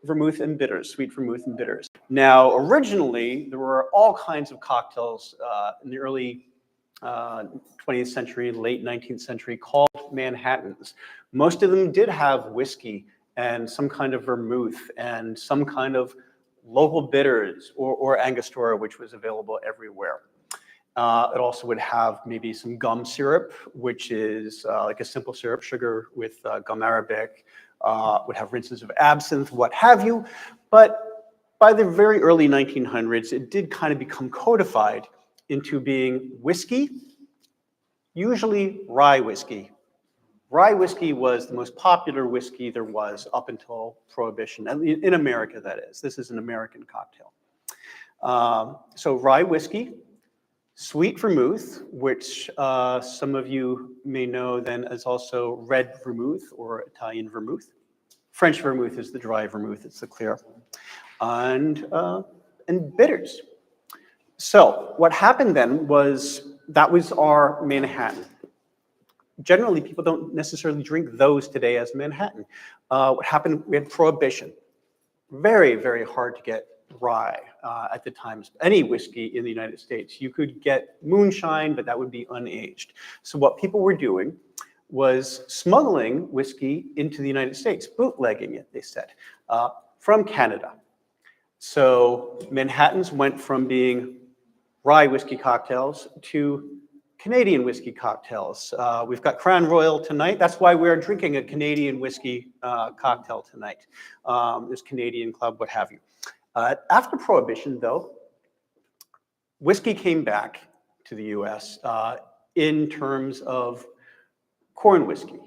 vermouth and bitters, sweet vermouth and bitters. Now, originally, there were all kinds of cocktails in the early 20th century, late 19th century, called Manhattans. Most of them did have whiskey and some kind of vermouth and some kind of local bitters or Angostura, which was available everywhere. It also would have maybe some gum syrup, which is like a simple syrup, sugar with gum arabic, would have rinses of absinthe, what have you. But by the very early 1900s, it did kind of become codified into being whiskey, usually rye whiskey. Rye whiskey was the most popular whiskey there was up until Prohibition, in America, that is. This is an American cocktail. So rye whiskey, sweet vermouth, which some of you may know then as also red vermouth or Italian vermouth. French vermouth is the dry vermouth, it's the clear. And bitters. So what happened then was that was our Manhattan. Generally, people don't necessarily drink those today as Manhattan. What happened, we had Prohibition. Very, very hard to get rye at the time. Any whiskey in the United States. You could get moonshine, but that would be unaged. So what people were doing was smuggling whiskey into the United States, bootlegging it, they said, from Canada. So Manhattans went from being rye whiskey cocktails to Canadian whiskey cocktails. We've got Crown Royal tonight. That's why we're drinking a Canadian whiskey cocktail tonight. This Canadian Club, what have you. After Prohibition, though, whiskey came back to the US in terms of corn whiskey.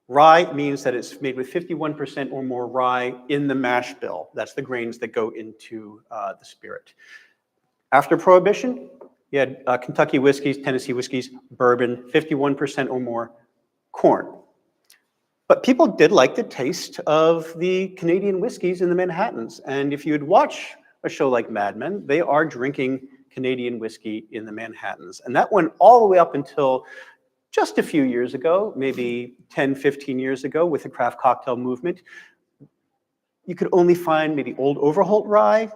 Rye means that it's made with 51% or more rye in the mash bill. That's the grains that go into the spirit. After Prohibition, you had Kentucky whiskeys, Tennessee whiskeys, bourbon, 51% or more corn. But people did like the taste of the Canadian whiskeys in the Manhattans. And if you'd watch a show like Mad Men, they are drinking Canadian whiskey in the Manhattans. And that went all the way up until just a few years ago, maybe 10, 15 years ago with the craft cocktail movement. You could only find maybe Old Overholt rye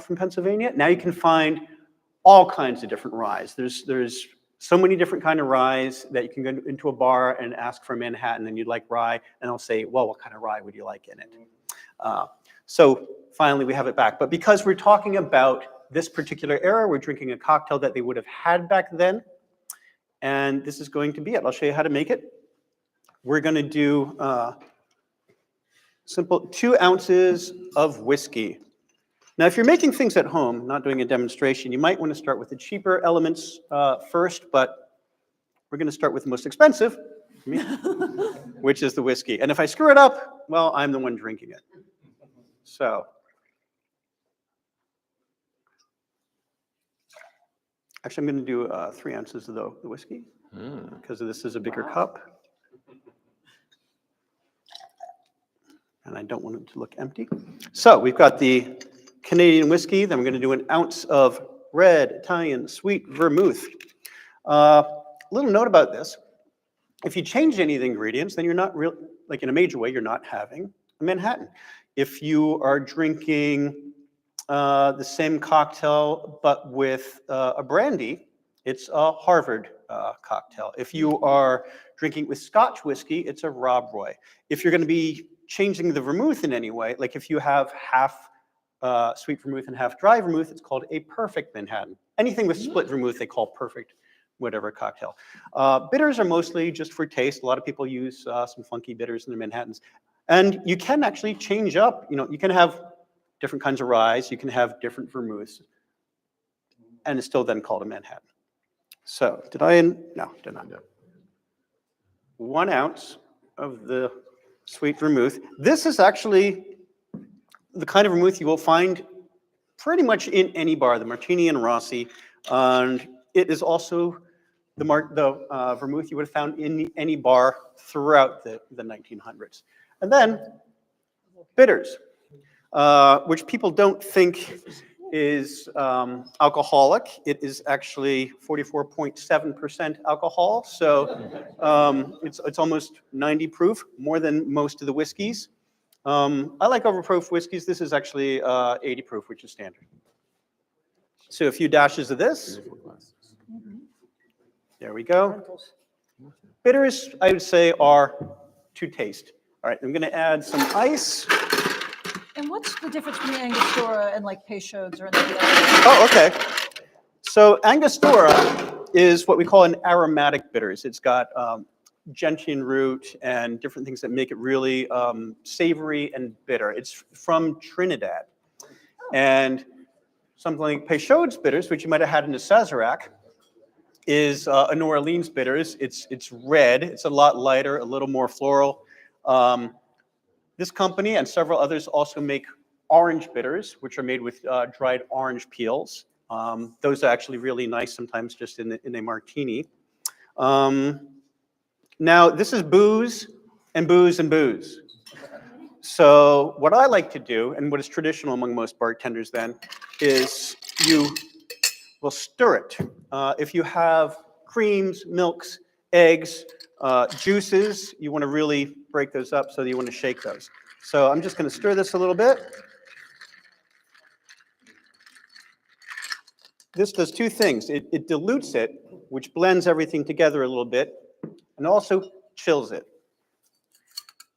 from Pennsylvania. Now you can find all kinds of different ryes. There's so many different kind of ryes that you can go into a bar and ask for a Manhattan and you'd like rye, and they'll say, well, what kind of rye would you like in it? So finally we have it back. But because we're talking about this particular era, we're drinking a cocktail that they would have had back then, and this is going to be it. I'll show you how to make it. We're gonna do simple 2 ounces of whiskey. Now, if you're making things at home, not doing a demonstration, you might want to start with the cheaper elements first, but we're going to start with the most expensive, which is the whiskey. And if I screw it up, well, I'm the one drinking it. So, actually, I'm going to do 3 ounces of the whiskey, because this is a bigger cup. And I don't want it to look empty. So, we've got the Canadian whiskey, then we're going to do 1 ounce of red Italian sweet vermouth. Little note about this. If you change any of the ingredients, then you're not really, like in a major way, you're not having a Manhattan. If you are drinking the same cocktail but with a brandy, it's a Harvard cocktail. If you are drinking with Scotch whiskey, it's a Rob Roy. If you're going to be changing the vermouth in any way, like if you have half sweet vermouth and half dry vermouth, it's called a perfect Manhattan. Anything with split vermouth, they call perfect whatever cocktail. Bitters are mostly just for taste. A lot of people use some funky bitters in their Manhattans. And you can actually change up, you can have different kinds of ryes, you can have different vermouths, and it's still then called a Manhattan. So, no, did not. 1 ounce of the sweet vermouth. This is actually the kind of vermouth you will find pretty much in any bar, the Martini and Rossi, and it is also the vermouth you would have found in any bar throughout the 1900s. And then bitters, which people don't think is alcoholic. It is actually 44.7% alcohol, so it's almost 90 proof, more than most of the whiskeys. I like overproof whiskeys. This is actually 80 proof, which is standard. So a few dashes of this. There we go. Bitters, I would say, are to taste. All right, I'm going to add some ice. And what's the difference between Angostura and like Peychaud's or anything else? Oh, okay. So Angostura is what we call an aromatic bitters. It's got gentian root and different things that make it really savory and bitter. It's from Trinidad. And something like Peychaud's bitters, which you might have had in the Sazerac, is a New Orleans bitters. It's red. It's a lot lighter, a little more floral. This company and several others also make orange bitters, which are made with dried orange peels. Those are actually really nice sometimes just in a martini. Now, this is booze and booze and booze. So what I like to do, and what is traditional among most bartenders then, is you will stir it. If you have creams, milks, eggs, juices, you want to really break those up, so you want to shake those. So I'm just going to stir this a little bit. This does two things. It dilutes it, which blends everything together a little bit, and also chills it.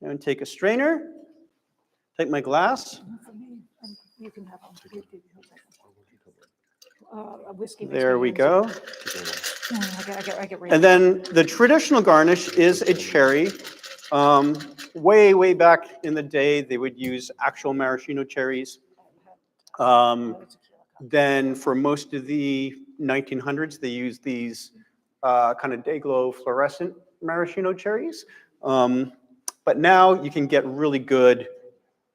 And take a strainer, take my glass. You can have a whiskey. There we go. I get And then the traditional garnish is a cherry. Way back in the day, they would use actual maraschino cherries. Then for most of the 1900s, they used these kind of day-glow fluorescent maraschino cherries. But now you can get really good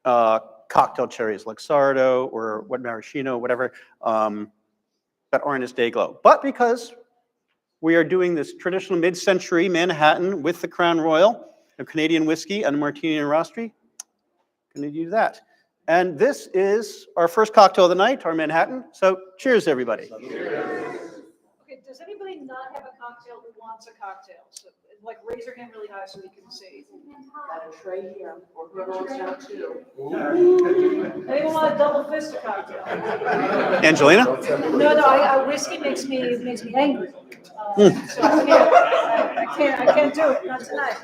cocktail cherries like Sardo or what maraschino, whatever, that aren't as day-glow. But because we are doing this traditional mid-century Manhattan with the Crown Royal, a Canadian whiskey and a Martini and Rostri, going to do that. And this is our first cocktail of the night, our Manhattan. So cheers, everybody. Cheers. Okay, does anybody not have a cocktail who wants a cocktail? So, like, raise your hand really high so we can see. Got a tray here. Or whoever wants that too. Anyone want a double fist cocktail? Angelina? No, whiskey makes me angry. So I can't do it. Not tonight.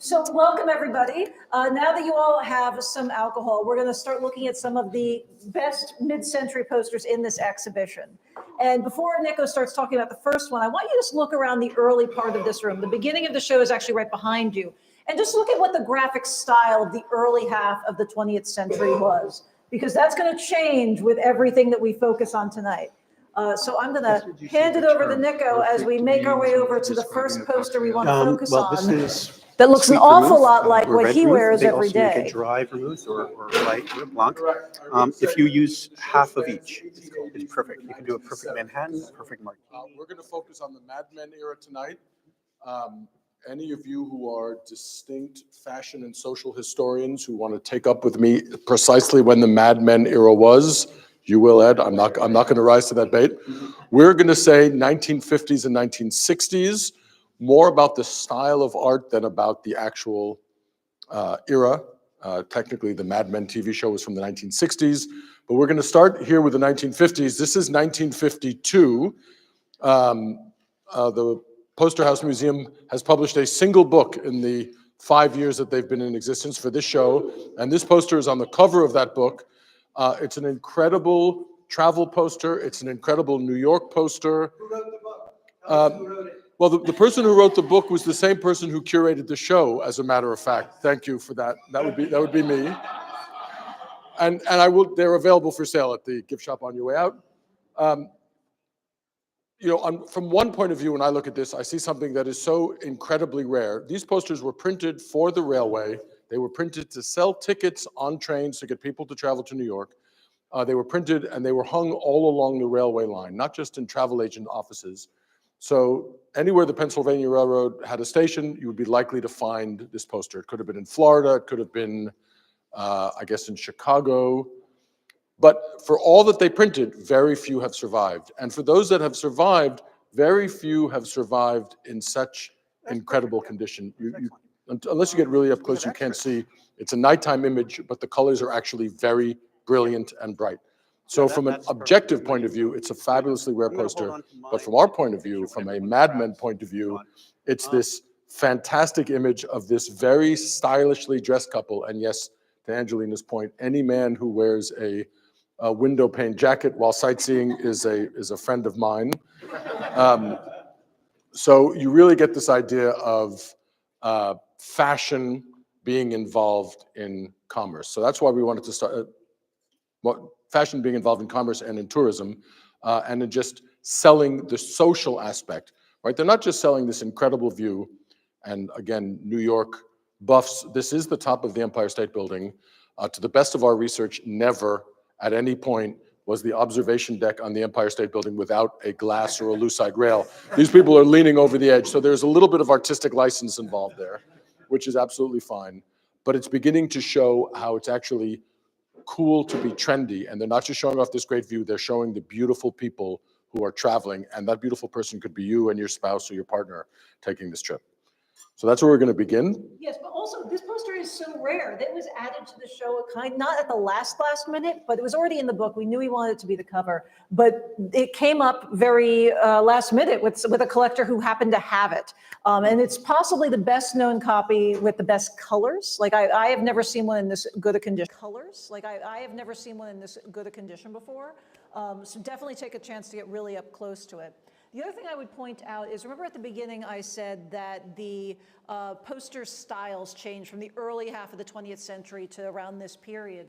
So welcome everybody. Now that you all have some alcohol, we're going to start looking at some of the best mid-century posters in this exhibition. And before Nicho starts talking about the first one, I want you to just look around the early part of this room. The beginning of the show is actually right behind you. And just look at what the graphic style of the early half of the 20th century was, because that's going to change with everything that we focus on tonight. So I'm going to hand it over to Nicho as we make our way over to the first poster we want to focus on. This is that looks an awful lot like what he wears every day. They also day. make a dry vermouth or light or blanc. If you use half of each, it's perfect. You can do a perfect Manhattan, a perfect martini. We're going to focus on the Mad Men era tonight. Any of you who are distinct fashion and social historians who want to take up with me precisely when the Mad Men era was, you will, Ed. I'm not going to rise to that bait. We're going to say 1950s and 1960s. More about the style of art than about the actual era. Technically, the Mad Men TV show was from the 1960s, but we're going to start here with the 1950s. This is 1952. The Poster House Museum has published a single book in the 5 years that they've been in existence for this show, and this poster is on the cover of that book. It's an incredible travel poster. It's an incredible New York poster. Who wrote the book? Who wrote it? Well, the person who wrote the book was the same person who curated the show, as a matter of fact. Thank you for that. That would be me. And they're available for sale at the gift shop on your way out. From one point of view, when I look at this, I see something that is so incredibly rare. These posters were printed for the railway. They were printed to sell tickets on trains to get people to travel to New York. They were printed and they were hung all along the railway line, not just in travel agent offices. So anywhere the Pennsylvania Railroad had a station, you would be likely to find this poster. It could have been in Florida, it could have been, I guess, in Chicago. But for all that they printed, very few have survived. And for those that have survived, very few have survived in such incredible condition. unless you get really up close, you can't see. It's a nighttime image, but the colors are actually very brilliant and bright. So from an objective point of view, it's a fabulously rare poster. But from our point of view, from a Mad Men point of view, it's this fantastic image of this very stylishly dressed couple. And yes, to Angelina's point, any man who wears a window pane jacket while sightseeing is a friend of mine. So you really get this idea of fashion being involved in commerce. So that's why we wanted to start, fashion being involved in commerce and in tourism, and in just selling the social aspect, right? They're not just selling this incredible view, and again, New York buffs, this is the top of the Empire State Building. To the best of our research, never at any point was the observation deck on the Empire State Building without a glass or a lucite rail. These people are leaning over the edge, so there's a little bit of artistic license involved there, which is absolutely fine. But it's beginning to show how it's actually cool to be trendy, and they're not just showing off this great view, they're showing the beautiful people who are traveling, and that beautiful person could be you and your spouse or your partner taking this trip. So that's where we're going to begin. Yes, but also this poster is so rare that was added to the show not at the last minute, but it was already in the book. We knew he wanted it to be the cover, but it came up very last minute with a collector who happened to have it. And it's possibly the best known copy with the best colors. Like I have never seen one in this good a condition. I have never seen one in this good a condition before. So definitely take a chance to get really up close to it. The other thing I would point out is, remember at the beginning I said that the poster styles changed from the early half of the 20th century to around this period.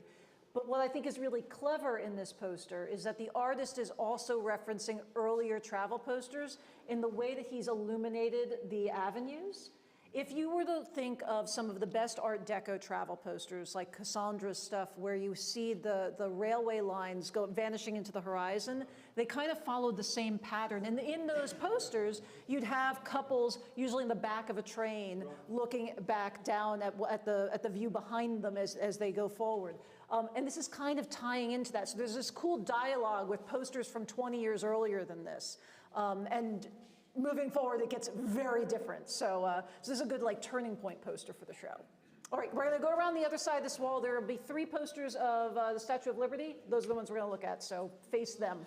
But what I think is really clever in this poster is that the artist is also referencing earlier travel posters in the way that he's illuminated the avenues. If you were to think of some of the best Art Deco travel posters, like Cassandra's stuff, where you see the railway lines vanishing into the horizon, they kind of followed the same pattern. And in those posters, you'd have couples, usually in the back of a train, looking back down at the view behind them as they go forward. And this is kind of tying into that. So there's this cool dialogue with posters from 20 years earlier than this. And moving forward, it gets very different. So this is a good turning point poster for the show. All right, we're going to go around the other side of this wall. There will be 3 posters of the Statue of Liberty. Those are the ones we're going to look at, so face them.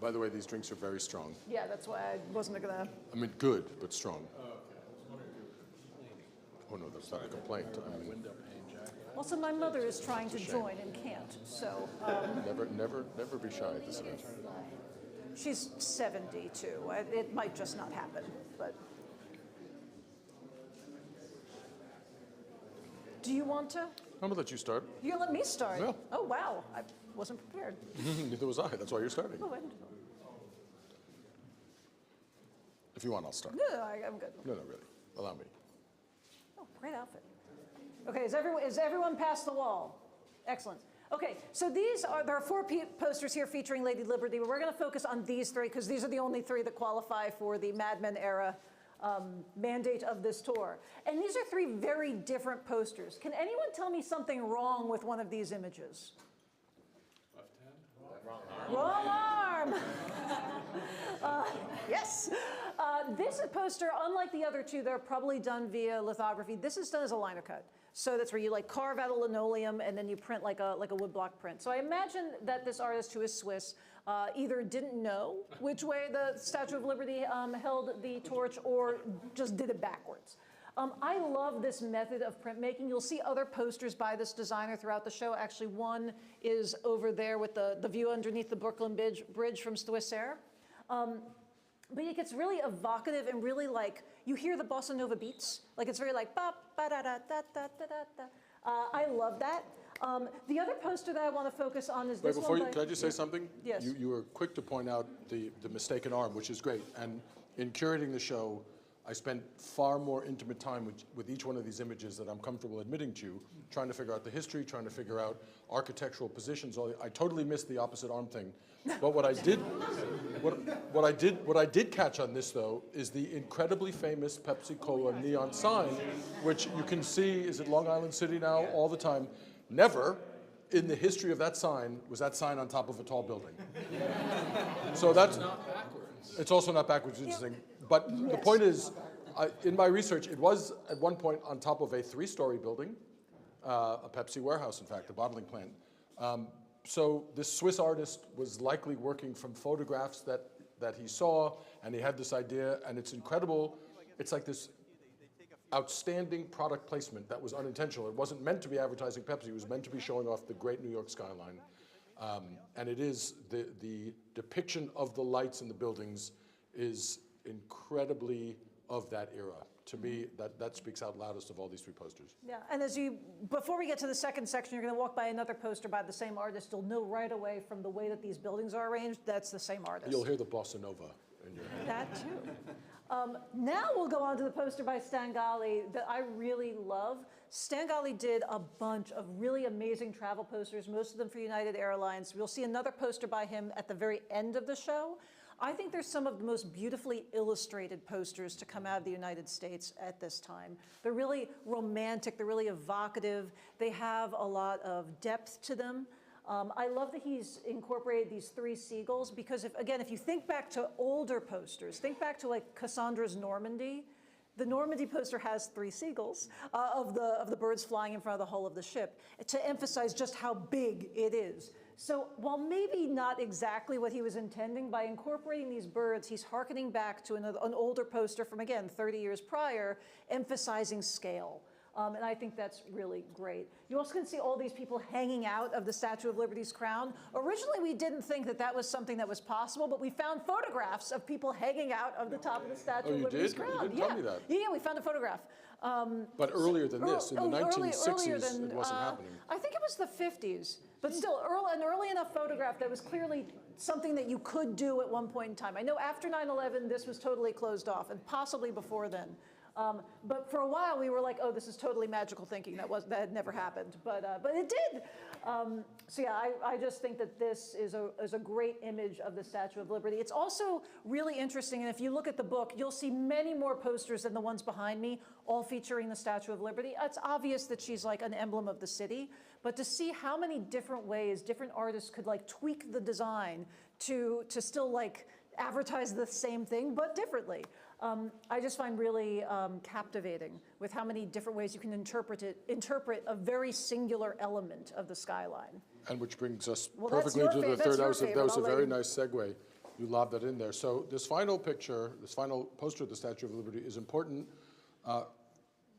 By the way, these drinks are very strong. Yeah, that's why I wasn't going to. I mean, good, but strong. Oh no, that's not a complaint. I mean, Also, my mother is trying to join and can't, so. never be shy at this event. She's 72. It might just not happen, but. Do you want to? I'm gonna let you start. You're gonna let me start? Yeah. Oh, wow. I wasn't prepared. Neither was I. That's why you're starting. Oh, wonderful. If you want, I'll start. No, I'm good. No, really. Allow me. Oh, great outfit. Okay, is everyone past the wall? Excellent. Okay, so there are 4 posters here featuring Lady Liberty, but we're going to focus on these 3 because these are the only 3 that qualify for the Mad Men era mandate of this tour. And these are 3 very different posters. Can anyone tell me something wrong with one of these images? Left hand? Wrong arm. Yes. This poster, unlike the other 2, they're probably done via lithography. This is done as a liner cut. So that's where you carve out a linoleum and then you print like a woodblock print. So I imagine that this artist, who is Swiss, either didn't know which way the Statue of Liberty held the torch or just did it backwards. I love this method of printmaking. You'll see other posters by this designer throughout the show. Actually, one is over there with the view underneath the Brooklyn Bridge from Swissair. But it gets really evocative and really you hear the bossa nova beats. It's very ba ba da da da da da da. I love that. The other poster that I want to focus on is this one. Can I just say something? Yes. You were quick to point out the mistaken arm, which is great. And in curating the show, I spent far more intimate time with each one of these images that I'm comfortable admitting to you, trying to figure out the history, trying to figure out architectural positions. I totally missed the opposite arm thing. But what I did catch on this, though, is the incredibly famous Pepsi Cola neon sign, which you can see is at Long Island City now all the time. Never in the history of that sign was that sign on top of a tall building. So that's not backward. It's also not backwards interesting. But the point is, in my research, it was at one point on top of a 3-story building, a Pepsi warehouse, in fact, a bottling plant. So this Swiss artist was likely working from photographs that he saw, and he had this idea, and it's incredible. It's like this outstanding product placement that was unintentional. It wasn't meant to be advertising Pepsi. It was meant to be showing off the great New York skyline. And it is, the depiction of the lights in the buildings is incredibly of that era. To me, that speaks out loudest of all these 3 posters. Yeah, and before we get to the second section, you're going to walk by another poster by the same artist. You'll know right away from the way that these buildings are arranged, that's the same artist. You'll hear the bossa nova in your head. That too. Now we'll go on to the poster by Stan Gali that I really love. Stan Gali did a bunch of really amazing travel posters, most of them for United Airlines. We'll see another poster by him at the very end of the show. I think there's some of the most beautifully illustrated posters to come out of the United States at this time. They're really romantic, they're really evocative, they have a lot of depth to them. I love that he's incorporated these 3 seagulls because, if you think back to older posters, think back to like Cassandra's Normandy. The Normandy poster has 3 seagulls of the birds flying in front of the hull of the ship to emphasize just how big it is. So while maybe not exactly what he was intending, by incorporating these birds, he's hearkening back to an older poster from, again, 30 years prior, emphasizing scale. And I think that's really great. You also can see all these people hanging out of the Statue of Liberty's crown. Originally, we didn't think that that was something that was possible, but we found photographs of people hanging out of the top of the Statue of Liberty's crown. You didn't tell me that. Yeah, we found a photograph. But earlier than this, in the 1960s, it wasn't happening. I think it was the 50s, but still, an early enough photograph that was clearly something that you could do at one point in time. I know after 9/11, this was totally closed off, and possibly before then. But for a while, we were like, oh, this is totally magical thinking. That had never happened, but it did. So yeah, I just think that this is a great image of the Statue of Liberty. It's also really interesting, and if you look at the book, you'll see many more posters than the ones behind me, all featuring the Statue of Liberty. It's obvious that she's like an emblem of the city, but to see how many different ways different artists could like tweak the design to still like advertise the same thing, but differently. I just find really captivating with how many different ways you can interpret a very singular element of the skyline. And which brings us Well, perfectly to the third. That was a very favorite. nice segue. You lobbed that in there. So this final picture, this final poster of the Statue of Liberty is important,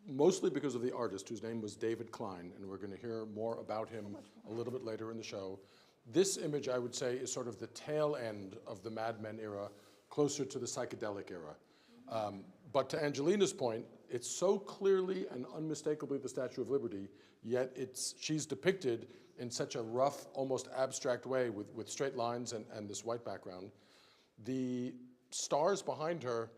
mostly because of the artist, whose name was David Klein, and we're going to hear more about him a little bit later in the show. This image, I would say, is sort of the tail end of the Mad Men era, closer to the psychedelic era. But to Angelina's point, it's so clearly and unmistakably the Statue of Liberty, yet she's depicted in such a rough, almost abstract way with straight lines and this white background. The stars behind her,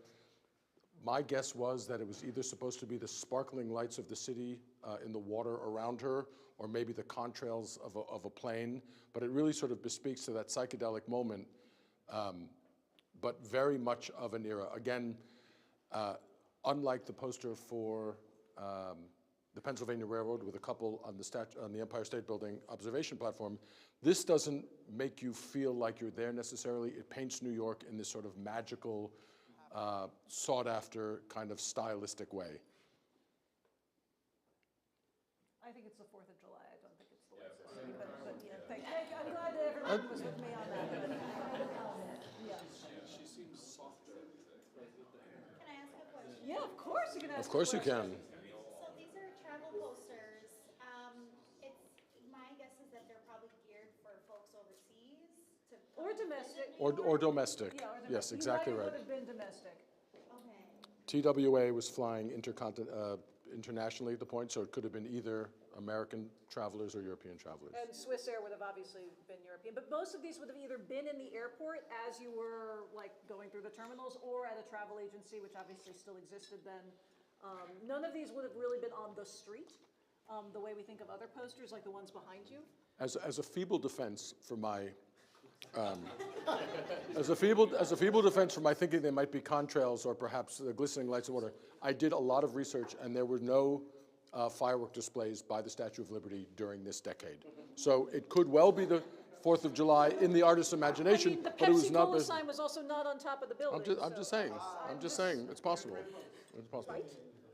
my guess was that it was either supposed to be the sparkling lights of the city in the water around her, or maybe the contrails of a plane, but it really sort of bespeaks to that psychedelic moment, but very much of an era. Again, unlike the poster for the Pennsylvania Railroad with a couple on the Empire State Building observation platform, this doesn't make you feel like you're there necessarily. It paints New York in this sort of magical, sought-after kind of stylistic way. I think it's the 4th of July. I don't think it's the lights of the city, but yeah, thank you. I'm glad that everyone was with me on that. Yeah. She seems softer. Can I ask a question? Yeah, of course you can ask. Of course a you question. can. So these are travel posters. My guess is that they're probably geared for folks overseas to Or domestic. Or domestic. Yeah, or domestic. Yes, exactly You might right. would have been domestic. Okay. TWA was flying internationally at the point, so it could have been either American travelers or European travelers. And Swiss Air would have obviously been European, but most of these would have either been in the airport as you were like going through the terminals, or at a travel agency, which obviously still existed then. None of these would have really been on the street, the way we think of other posters, like the ones behind you. As a feeble defense for my as a feeble defense for my thinking they might be contrails or perhaps the glistening lights of water, I did a lot of research, and there were no firework displays by the Statue of Liberty during this decade. So it could well be the 4th of July in the artist's imagination, I mean, the but it was Pepsi not. Cola sign was also not on top of the building. I'm just saying. I'm just saying. It's possible. It's possible. Right?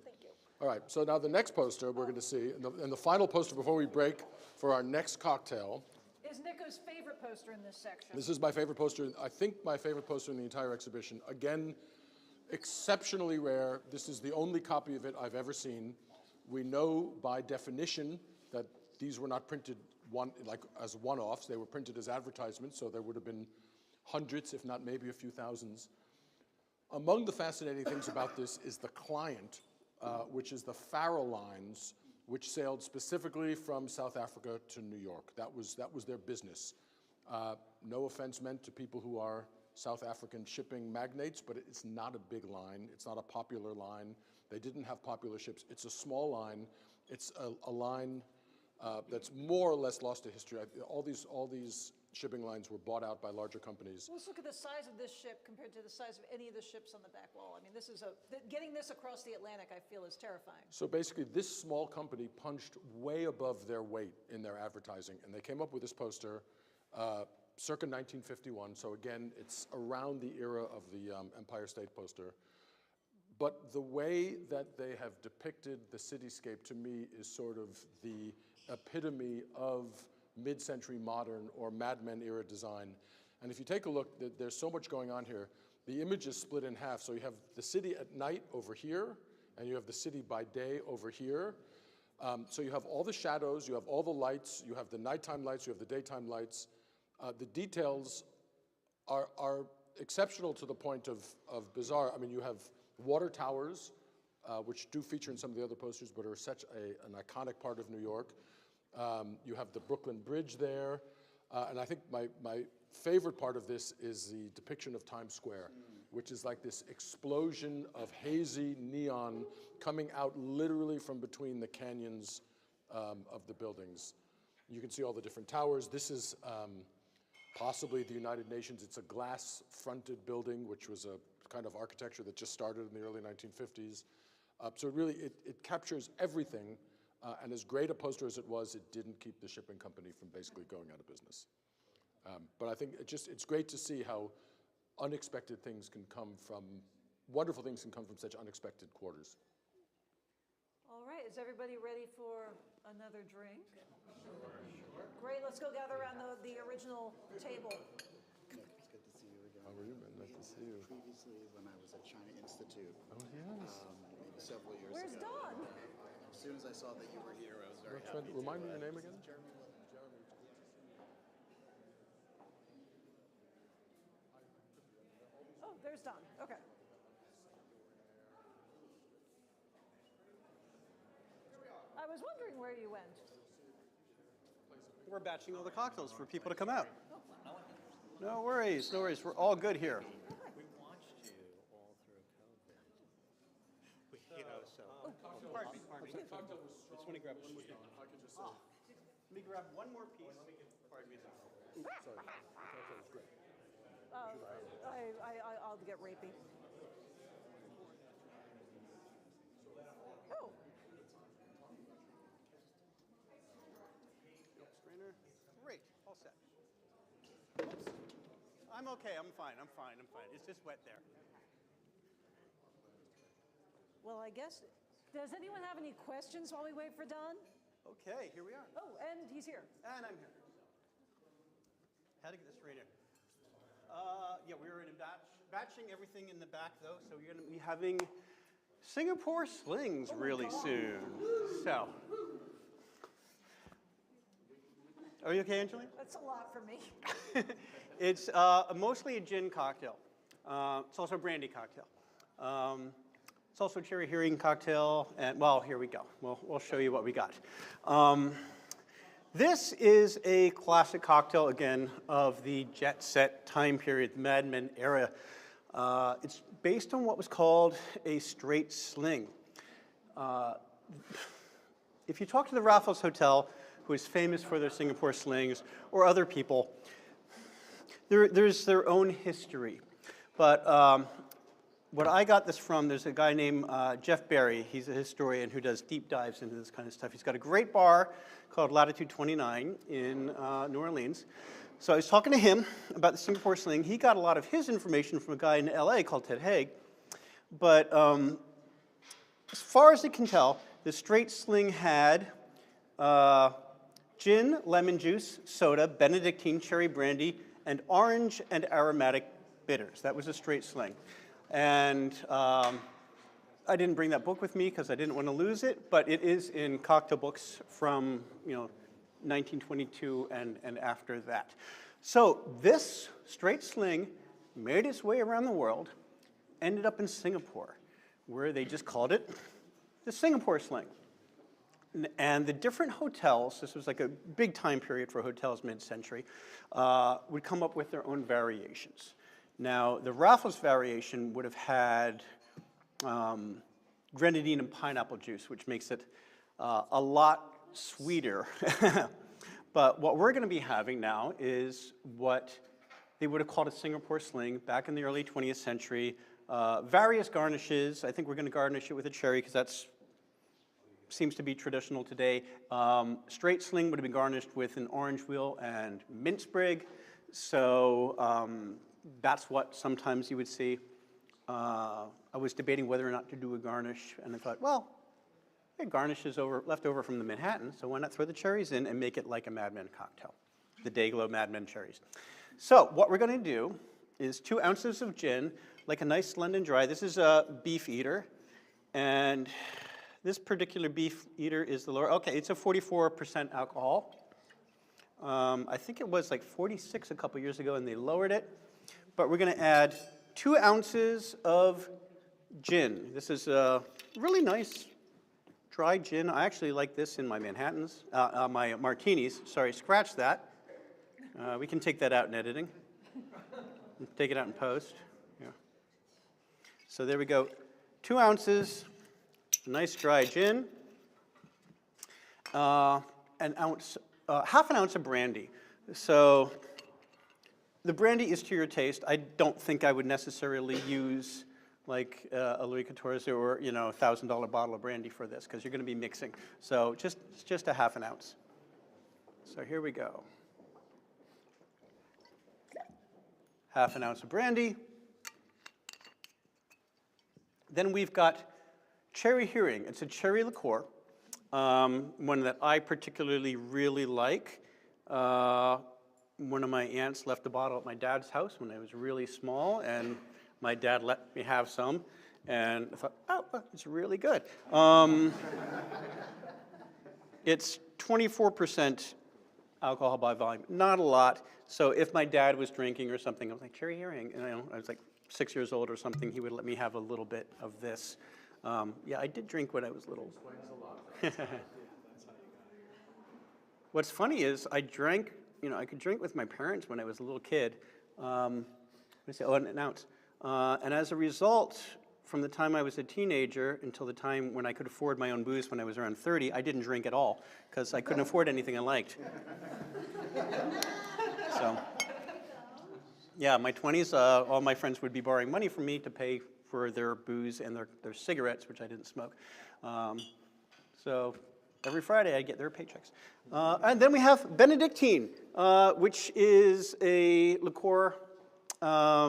Thank you. All right. So now the next poster we're going to see, and the final poster before we break for our next cocktail. Is Nicho's favorite poster in this section? This is my favorite poster. I think my favorite poster in the entire exhibition. Again, exceptionally rare. This is the only copy of it I've ever seen. We know by definition that these were not printed as one-offs. They were printed as advertisements, so there would have been hundreds, if not maybe a few thousands. Among the fascinating things about this is the client, which is the Faro lines, which sailed specifically from South Africa to New York. That was their business. No offense meant to people who are South African shipping magnates, but it's not a big line. It's not a popular line. They didn't have popular ships. It's a small line. It's a line that's more or less lost to history. All these shipping lines were bought out by larger companies. Let's look at the size of this ship compared to the size of any of the ships on the back wall. I mean, this is getting this across the Atlantic, I feel, is terrifying. So basically, this small company punched way above their weight in their advertising, and they came up with this poster circa 1951. So again, it's around the era of the Empire State Poster. But the way that they have depicted the cityscape, to me, is sort of the epitome of mid-century modern or Mad Men era design. And if you take a look, there's so much going on here. The image is split in half. So you have the city at night over here, and you have the city by day over here. So you have all the shadows, you have all the lights, you have the nighttime lights, you have the daytime lights. The details are exceptional to the point of bizarre. I mean, you have water towers, which do feature in some of the other posters, but are such an iconic part of New York. You have the Brooklyn Bridge there. And I think my favorite part of this is the depiction of Times Square, which is like this explosion of hazy neon coming out literally from between the canyons of the buildings. You can see all the different towers. This is possibly the United Nations. It's a glass-fronted building, which was a kind of architecture that just started in the early 1950s. So it really, it captures everything. And as great a poster as it was, it didn't keep the shipping company from basically going out of business. But I think it's great to see how unexpected things can come from, wonderful things can come from such unexpected quarters. All right, is everybody ready for another drink? Great, let's go gather around the original table. It's good to see you again. How are you, man? Nice to see you. Previously, when I was at China Institute, Oh, yes. maybe several years Where's ago. Don? As soon as I saw that you were here, I was very happy. Remind me your name again? Oh, there's Don, okay. I was wondering where you went. We're batching all the cocktails for people to come out. No worries, no worries. We're all good here. We watched you all through COVID. Pardon me. I just want to grab one more piece. Let me grab one more piece. Pardon me. I'll get rapey. Oh. Strainer. Great. All set. Oops. I'm okay. I'm fine. It's just wet there. Well, I guess, does anyone have any questions while we wait for Don? Okay, here we are. Oh, and he's here. And I'm here. How to get this strainer? Yeah, we were in batching everything in the back, though, so we're going to be having Singapore slings really soon. So, are you okay, Angelina? That's a lot for me. It's mostly a gin cocktail. It's also a brandy cocktail. It's also a cherry hearing cocktail, and well, here we go. We'll show you what we got. This is a classic cocktail, again, of the jet set time period, Mad Men era. It's based on what was called a straight sling. If you talk to the Raffles Hotel, who is famous for their Singapore slings, or other people, there's their own history. But what I got this from, there's a guy named Jeff Berry. He's a historian who does deep dives into this kind of stuff. He's got a great bar called Latitude 29 in New Orleans. So I was talking to him about the Singapore sling. He got a lot of his information from a guy in LA called Ted Haig. But as far as I can tell, the straight sling had gin, lemon juice, soda, Benedictine, cherry brandy, and orange and aromatic bitters. That was a straight sling. And I didn't bring that book with me because I didn't want to lose it, but it is in cocktail books from 1922 and after that. So this straight sling made its way around the world, ended up in Singapore, where they just called it the Singapore sling. And the different hotels, this was like a big time period for hotels mid-century, would come up with their own variations. Now, the Raffles variation would have had grenadine and pineapple juice, which makes it a lot sweeter. But what we're going to be having now is what they would have called a Singapore sling back in the early 20th century. Various garnishes. I think we're going to garnish it with a cherry because that's seems to be traditional today. Straight sling would have been garnished with an orange wheel and mint sprig. So that's what sometimes you would see. I was debating whether or not to do a garnish, and I thought, well, a garnish is left over from the Manhattan, so why not throw the cherries in and make it like a Mad Men cocktail, the Dayglow Mad Men cherries. So what we're going to do is 2 ounces of gin, like a nice London Dry. This is a beef eater, and this particular beef eater is the lower. Okay, it's a 44% alcohol. I think it was like 46 a couple years ago, and they lowered it. But we're going to add 2 ounces of gin. This is a really nice dry gin. I actually like this in my Manhattans, my martinis. Sorry, scratch that. We can take that out in editing. Take it out in post. Yeah. So there we go. 2 ounces, nice dry gin. Half an ounce of brandy. So the brandy is to your taste. I don't think I would necessarily use like a Louis XIV or $1,000 bottle of brandy for this because you're going to be mixing. So just a half an ounce. So here we go. Half an ounce of brandy. Then we've got cherry hearing. It's a cherry liqueur, one that I particularly really like. One of my aunts left a bottle at my dad's house when I was really small, and my dad let me have some, and I thought, oh, it's really good. It's 24% alcohol by volume, not a lot. So if my dad was drinking or something, I was like, cherry hearing, and I was like 6 years old or something, he would let me have a little bit of this. Yeah, I did drink when I was little. What's funny is I drank, I could drink with my parents when I was a little kid. An ounce. And as a result, from the time I was a teenager until the time when I could afford my own booze when I was around 30, I didn't drink at all because I couldn't afford anything I liked. So, yeah, my 20s, all my friends would be borrowing money from me to pay for their booze and their cigarettes, which I didn't smoke. So every Friday I get their paychecks. And then we have Benedictine, which is a liqueur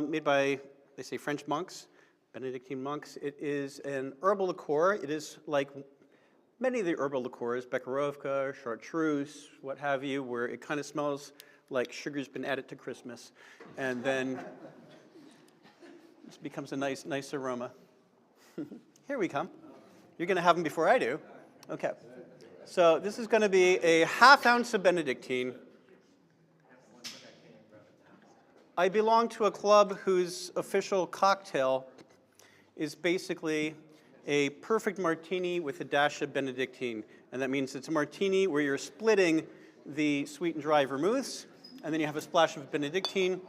made by, they say, French monks, Benedictine monks. It is an herbal liqueur. It is like many of the herbal liqueurs, Bekarovka, Chartreuse, what have you, where it kind of smells like sugar's been added to Christmas. And then it becomes a nice aroma. Here we come. You're going to have them before I do. Okay. So this is going to be a half ounce of Benedictine. I belong to a club whose official cocktail is basically a perfect martini with a dash of Benedictine. And that means it's a martini where you're splitting the sweet and dry vermouths, and then you have a splash of Benedictine,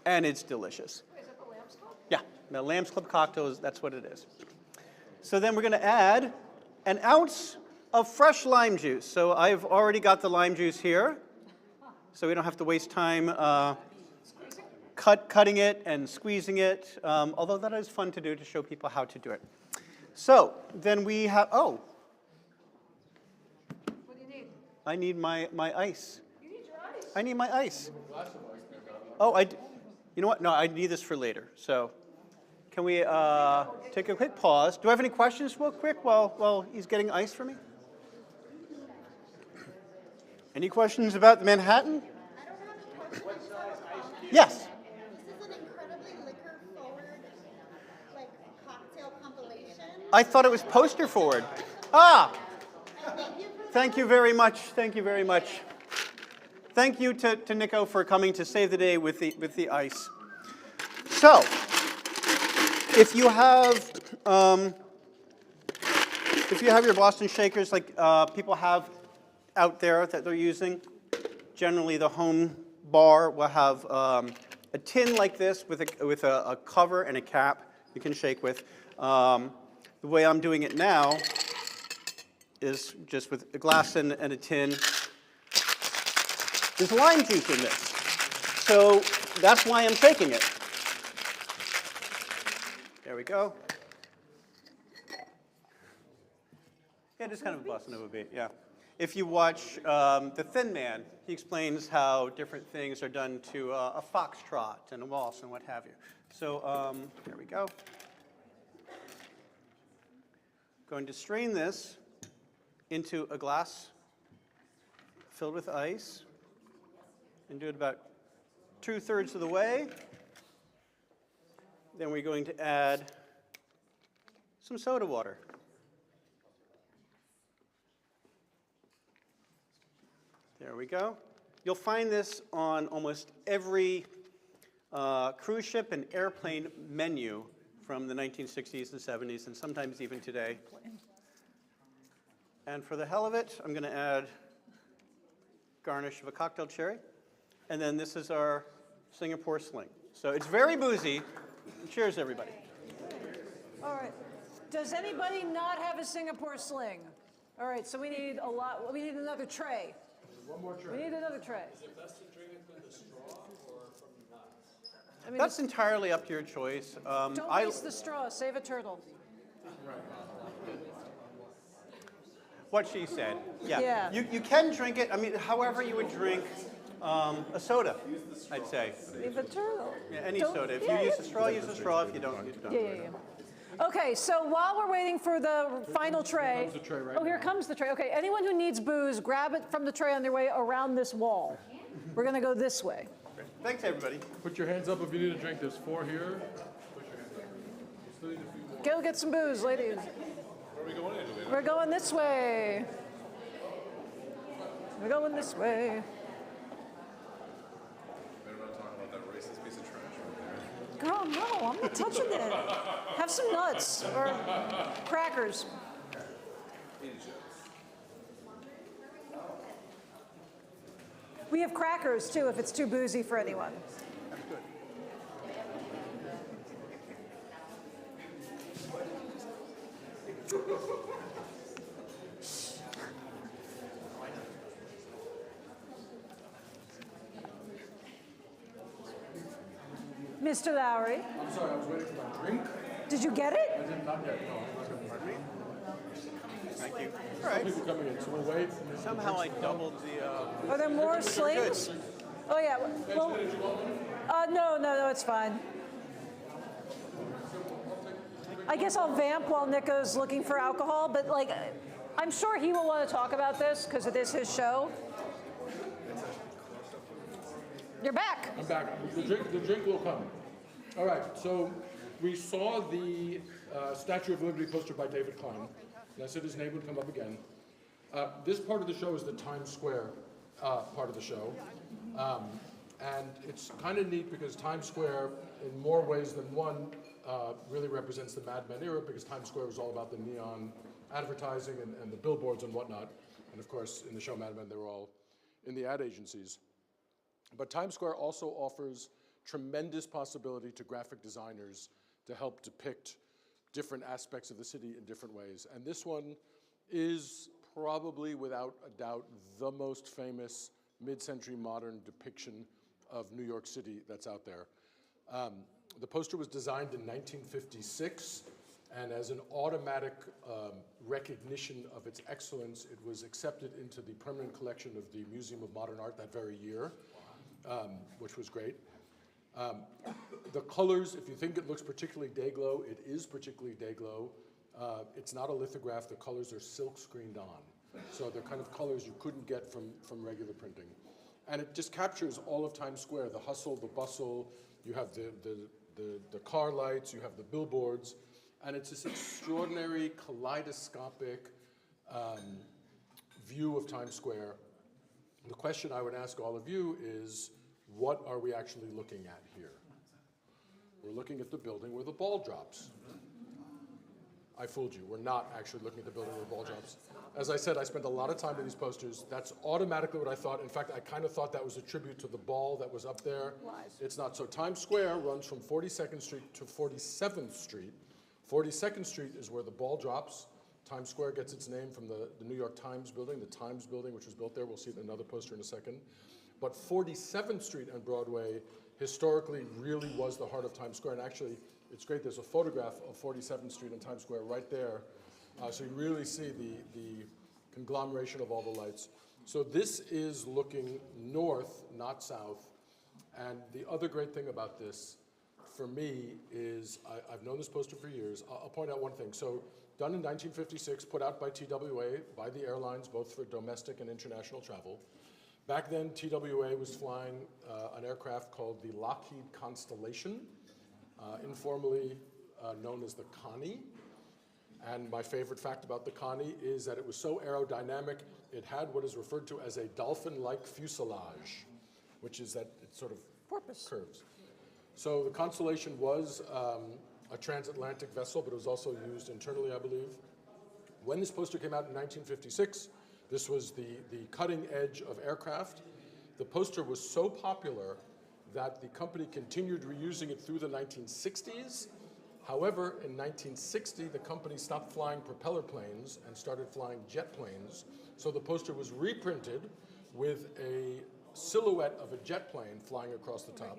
and it's delicious. Is it the Lamb's Club? Yeah, the Lamb's Club cocktail, that's what it is. So then we're going to add an ounce of fresh lime juice. So I've already got the lime juice here, so we don't have to waste time cutting it and squeezing it, although that is fun to do to show people how to do it. So then we have, oh. What do you need? I need my ice. You need your ice. I need my ice. Oh, you know what? No, I need this for later. So can we take a quick pause? Do I have any questions real quick while he's getting ice for me? Any questions about the Manhattan? I don't have a question. Yes. This is an incredibly liquor-forward, like, cocktail compilation. I thought it was poster forward. Ah, Thank you for thank you very much. Thank you very much. Thank you to Nicho for coming to save the day with the ice. So, if you have your Boston shakers like people have out there that they're using, generally the home bar will have a tin like this with a cover and a cap you can shake with. The way I'm doing it now is just with a glass and a tin. There's lime juice in this, so that's why I'm shaking it. There we go. Yeah, it is kind of a bossa nova beat, yeah. If you watch The Thin Man, he explains how different things are done to a foxtrot and a waltz and what have you. So there we go. Going to strain this into a glass filled with ice and do it about 2/3 of the way. Then we're going to add some soda water. There we go. You'll find this on almost every cruise ship and airplane menu from the 1960s and 70s, and sometimes even today. And for the hell of it, I'm going to add garnish of a cocktail cherry. And then this is our Singapore sling. So it's very boozy. Cheers, everybody. All right. Does anybody not have a Singapore sling? All right, so we need a lot. We need another tray. One more tray. We need another tray. Is it best to drink it with a straw or from the glass? I mean, That's entirely up to your choice. don't waste the straw. Save a turtle. What she said. Yeah. Yeah. You can drink it. I mean, however you would drink a soda, I'd say. Save a turtle. Yeah, any Don't- soda. If yeah, you use yeah. a straw, use a straw. If you don't, you don't. Yeah. Okay, so while we're waiting for the final tray. comes the tray right Oh, here now. comes the tray. Okay, anyone who needs booze, grab it from the tray on their way around this wall. We're going to go this way. Thanks, everybody. Put your hands up if you need a drink. There's 4 here. Go get some booze, ladies. Where are we going anyway? We're going this way. We're going this way. Better not talk about that racist piece of trash right there. Girl, no, I'm not touching it. Have some nuts or crackers. We have crackers too if it's too boozy for anyone. Mr. Lowry, I'm sorry, I was waiting for my drink. did you get I it? did not yet. No, I'm not going to. Thank you. All right. People coming in, so we'll wait. Somehow I doubled the. Are there more slings? Oh yeah. Well, no, it's fine. I guess I'll vamp while Nicho's looking for alcohol, but like, I'm sure he will want to talk about this because it is his show. You're back. I'm back. The drink will come. All right, so we saw the Statue of Liberty poster by David Klein. And I said his name would come up again. This part of the show is the Times Square part of the show. And it's kind of neat because Times Square, in more ways than one, really represents the Mad Men era because Times Square was all about the neon advertising and the billboards and whatnot. And of course, in the show Mad Men, they were all in the ad agencies. But Times Square also offers tremendous possibility to graphic designers to help depict different aspects of the city in different ways. And this one is probably, without a doubt, the most famous mid-century modern depiction of New York City that's out there. The poster was designed in 1956, and as an automatic recognition of its excellence, it was accepted into the permanent collection of the Museum of Modern Art that very year, which was great. The colors, if you think it looks particularly day-glow, it is particularly day-glow. It's not a lithograph. The colors are silk screened on. So they're kind of colors you couldn't get from regular printing. And it just captures all of Times Square, the hustle, the bustle. You have the car lights, you have the billboards. And it's this extraordinary kaleidoscopic view of Times Square. The question I would ask all of you is, what are we actually looking at here? We're looking at the building where the ball drops. I fooled you. We're not actually looking at the building where the ball drops. As I said, I spent a lot of time with these posters. That's automatically what I thought. In fact, I kind of thought that was a tribute to the ball that was up there. Lies. It's not. So Times Square runs from 42nd Street to 47th Street. 42nd Street is where the ball drops. Times Square gets its name from the New York Times building, the Times building, which was built there. We'll see it in another poster in a second. But 47th Street and Broadway historically really was the heart of Times Square. And actually, it's great. There's a photograph of 47th Street and Times Square right there. So you really see the conglomeration of all the lights. So this is looking north, not south. And the other great thing about this, for me, is I've known this poster for years. I'll point out one thing. So done in 1956, put out by TWA, by the airlines, both for domestic and international travel. Back then, TWA was flying an aircraft called the Lockheed Constellation, informally known as the Connie. And my favorite fact about the Connie is that it was so aerodynamic, it had what is referred to as a dolphin-like fuselage, which is that it sort of curves. So the Constellation was a transatlantic vessel, but it was also used internally, I believe. When this poster came out in 1956, this was the cutting edge of aircraft. The poster was so popular that the company continued reusing it through the 1960s. However, in 1960, the company stopped flying propeller planes and started flying jet planes. So the poster was reprinted with a silhouette of a jet plane flying across the top.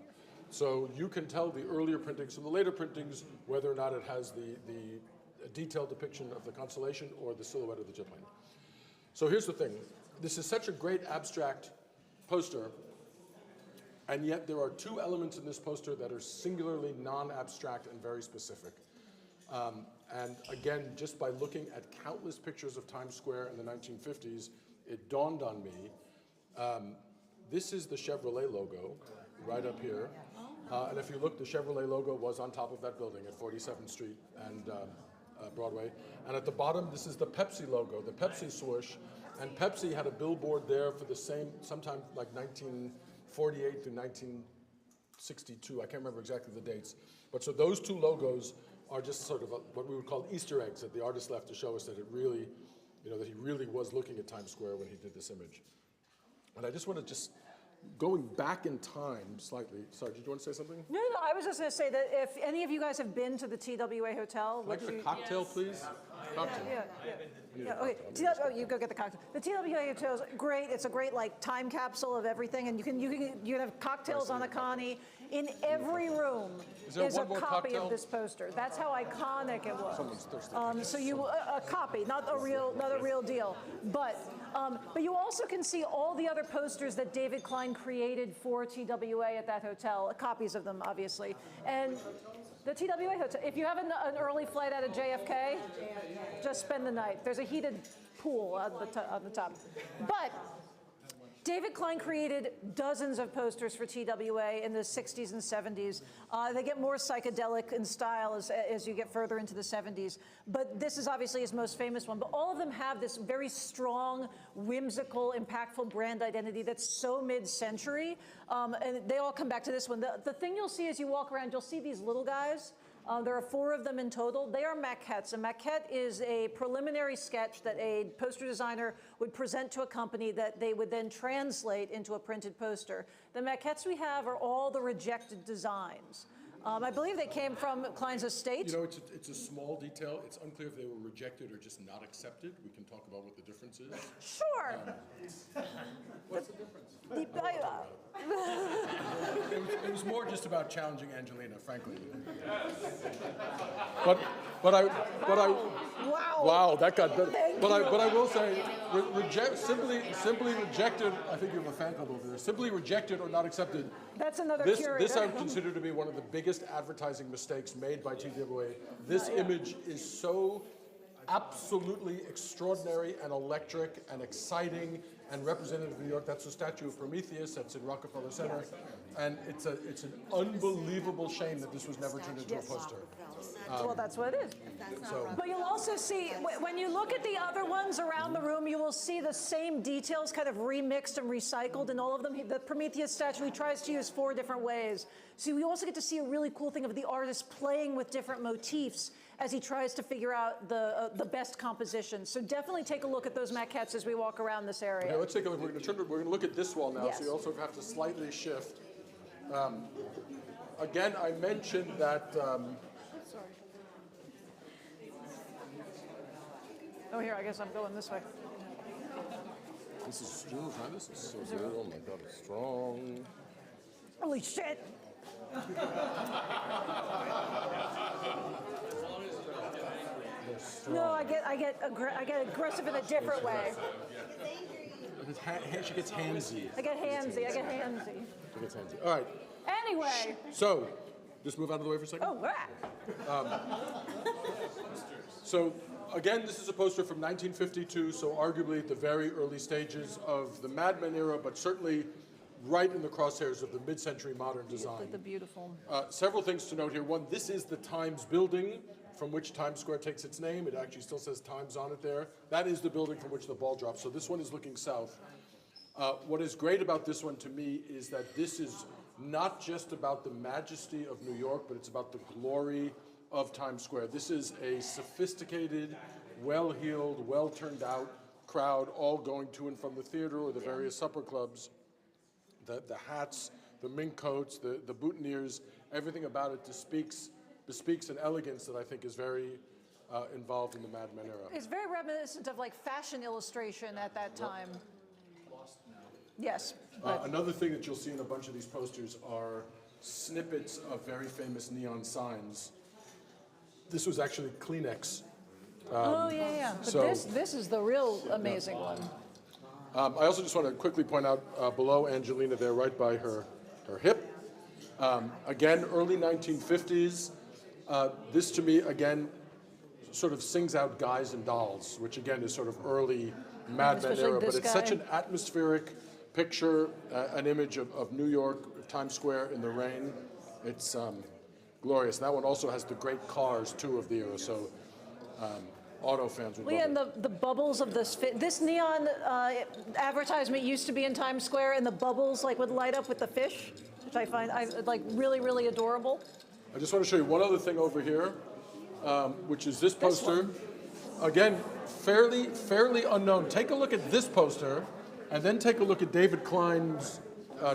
So you can tell the earlier printings from the later printings whether or not it has the detailed depiction of the Constellation or the silhouette of the jet plane. So here's the thing. This is such a great abstract poster, and yet there are two elements in this poster that are singularly non-abstract and very specific. And again, just by looking at countless pictures of Times Square in the 1950s, it dawned on me, this is the Chevrolet logo right up here. And if you look, the Chevrolet logo was on top of that building at 47th Street and Broadway. And at the bottom, this is the Pepsi logo, the Pepsi swoosh. And Pepsi had a billboard there for the same, sometime like 1948 through 1962. I can't remember exactly the dates. But so those two logos are just sort of what we would call Easter eggs that the artist left to show us that it really, that he really was looking at Times Square when he did this image. And I just want to going back in time slightly. Sorry, did you want to say something? No, I was just going to say that if any of you guys have been to the TWA Hotel, Can I get a cocktail, please? Cocktail. Yeah, okay. You go get the cocktail. The TWA Hotel is great. It's a great time capsule of everything, and you can have cocktails on the Connie. In every room is a copy of this poster. That's how iconic it was. Someone's thirsty. So a copy, not a real deal, but you also can see all the other posters that David Klein created for TWA at that hotel, copies of them, obviously. And the TWA Hotel, if you have an early flight out of JFK, just spend the night. There's a heated pool on the top. But David Klein created dozens of posters for TWA in the 60s and 70s. They get more psychedelic in style as you get further into the 70s. But this is obviously his most famous one. But all of them have this very strong, whimsical, impactful brand identity that's so mid-century. And they all come back to this one. The thing you'll see as you walk around, you'll see these little guys. There are 4 of them in total. They are maquettes. A maquette is a preliminary sketch that a poster designer would present to a company that they would then translate into a printed poster. The maquettes we have are all the rejected designs. I believe they came from Klein's estate. It's a small detail. It's unclear if they were rejected or just not accepted. We can talk about what the difference is. Sure. What's the difference? It was more just about challenging Angelina, frankly. But I wow, that got better. But I will say, simply rejected. I think you have a fan club over there. Simply rejected or not accepted. That's another This curator. I consider to be one of the biggest advertising mistakes made by TWA. This image is so absolutely extraordinary and electric and exciting and representative of New York. That's the statue of Prometheus that's in Rockefeller Center. And it's an unbelievable shame that this was never turned into a poster. Well, that's what it is. But you'll also see, when you look at the other ones around the room, you will see the same details kind of remixed and recycled in all of them. The Prometheus statue, he tries to use 4 different ways. So we also get to see a really cool thing of the artist playing with different motifs as he tries to figure out the best composition. So definitely take a look at those maquettes as we walk around this area. Okay, let's take a look. We're going to look at this wall now, Yes. so you also have to slightly shift. Again, I mentioned that. Sorry. Oh, here, I guess I'm going this way. This is strong. This is so good. Oh my God, it's strong. Holy shit! No, I get aggressive in a different way. She gets handsy. I get handsy. She gets handsy. All right. Anyway. So, just move out of the way for a second. Oh, ah. So, again, this is a poster from 1952, so arguably at the very early stages of the Mad Men era, but certainly right in the crosshairs of the mid-century modern design. The beautiful. Several things to note here. One, this is the Times building from which Times Square takes its name. It actually still says Times on it there. That is the building from which the ball drops. So this one is looking south. What is great about this one to me is that this is not just about the majesty of New York, but it's about the glory of Times Square. This is a sophisticated, well-heeled, well-turned-out crowd, all going to and from the theater or the various supper clubs. The hats, the mink coats, the boutonnieres, everything about it bespeaks an elegance that I think is very involved in the Mad Men era. It's very reminiscent of like fashion illustration at that time. Yes. Another thing that you'll see in a bunch of these posters are snippets of very famous neon signs. This was actually Kleenex. Oh, yeah. But so- this is the real amazing one. I also just want to quickly point out below Angelina there, right by her hip. Again, early 1950s. This to me, again, sort of sings out Guys and Dolls, which again is sort of early Mad Men Especially era. this But it's guy. such an atmospheric picture, an image of New York, of Times Square in the rain. It's glorious. And that one also has the great cars, too, of the era. So auto fans would Well, yeah, love and it. the bubbles of this neon advertisement used to be in Times Square, and the bubbles like would light up with the fish, which I find like really, really adorable. I just want to show you one other thing over here, which is this poster. Again, fairly unknown. Take a look at this poster, and then take a look at David Klein's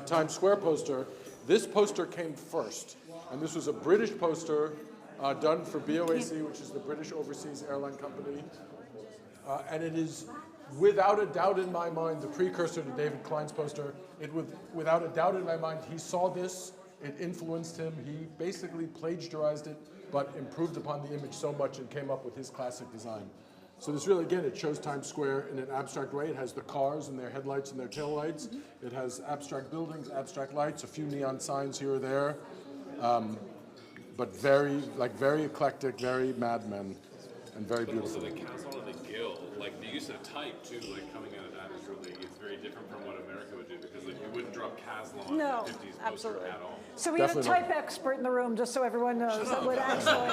Times Square poster. This poster came first, and this was a British poster done for BOAC, which is the British Overseas Airline Company. And it is, without a doubt in my mind, the precursor to David Klein's poster. Without a doubt in my mind, he saw this, it influenced him, he basically plagiarized it, but improved upon the image so much and came up with his classic design. So this really, again, it shows Times Square in an abstract way. It has the cars and their headlights and their taillights. It has abstract buildings, abstract lights, a few neon signs here or there. But very eclectic, very Mad Men, and very But also beautiful. the castle and the gill, like the use of type too, like coming out of that is really, it's very different from what America would do because like you wouldn't drop Caslon in No, the 50s poster absolutely. at all. So we have a Definitely type expert in the room, just so everyone knows that would actually.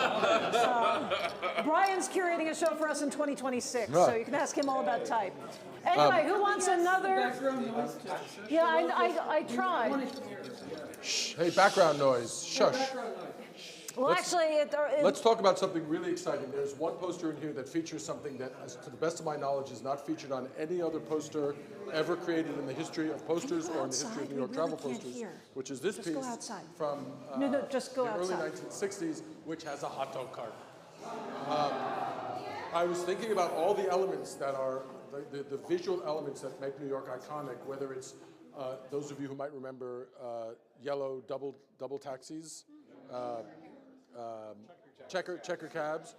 Brian's curating a show for us in 2026, so Right. you can ask him all about type. Anyway, who wants another? Yeah, I tried. Shh, hey, background noise, shush. Well, actually, Let's talk about something really exciting. There's one poster in here that features something that, as to the best of my knowledge, is not featured on any other poster ever created in the history of posters or in the history of New York travel posters, which is this piece from No, just go the early outside. 1960s, which has a hot dog cart. I was thinking about all the elements that are, the visual elements that make New York iconic, whether it's those of you who might remember yellow double taxis, checker cabs,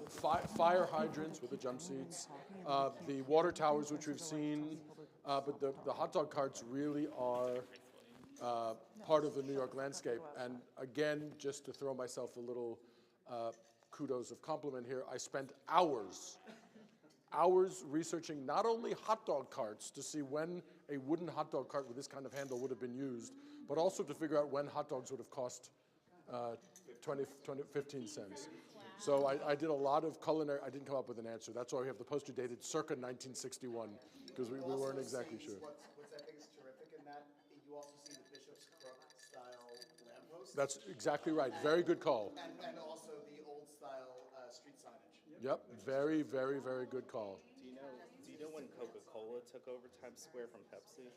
fire hydrants with the jump seats, the water towers, which we've seen, but the hot dog carts really are part of the New York landscape. And again, just to throw myself a little kudos of compliment here, I spent hours researching not only hot dog carts to see when a wooden hot dog cart with this kind of handle would have been used, but also to figure out when hot dogs would have cost 15 cents. So I did a lot of culinary, I didn't come up with an answer. That's why we have the poster dated circa 1961, because we weren't exactly sure. What's I think is terrific in that, you also see the Bishop's Crook style lamppost. That's exactly right. Very good call. And also the old style street signage. Yep, very, very, very good call. Do you know when Coca-Cola took over Times Square from Pepsi?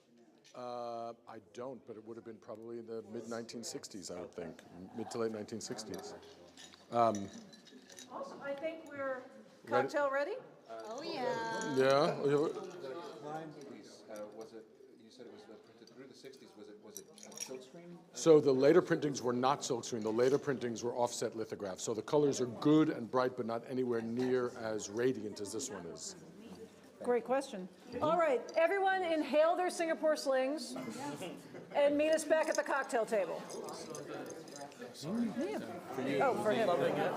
I don't, but it would have been probably in the mid-1960s, I would think, mid to late 1960s. Awesome. I think we're cocktail ready? Oh, yeah. Yeah. Time piece, was it, you said it was printed through the 60s, was it silkscreen? So the later printings were not silkscreen. The later printings were offset lithographs. So the colors are good and bright, but not anywhere near as radiant as this one is. Great question. All right, everyone inhale their Singapore slings and meet us back at the cocktail table. Yeah. Oh, for him. Loving it.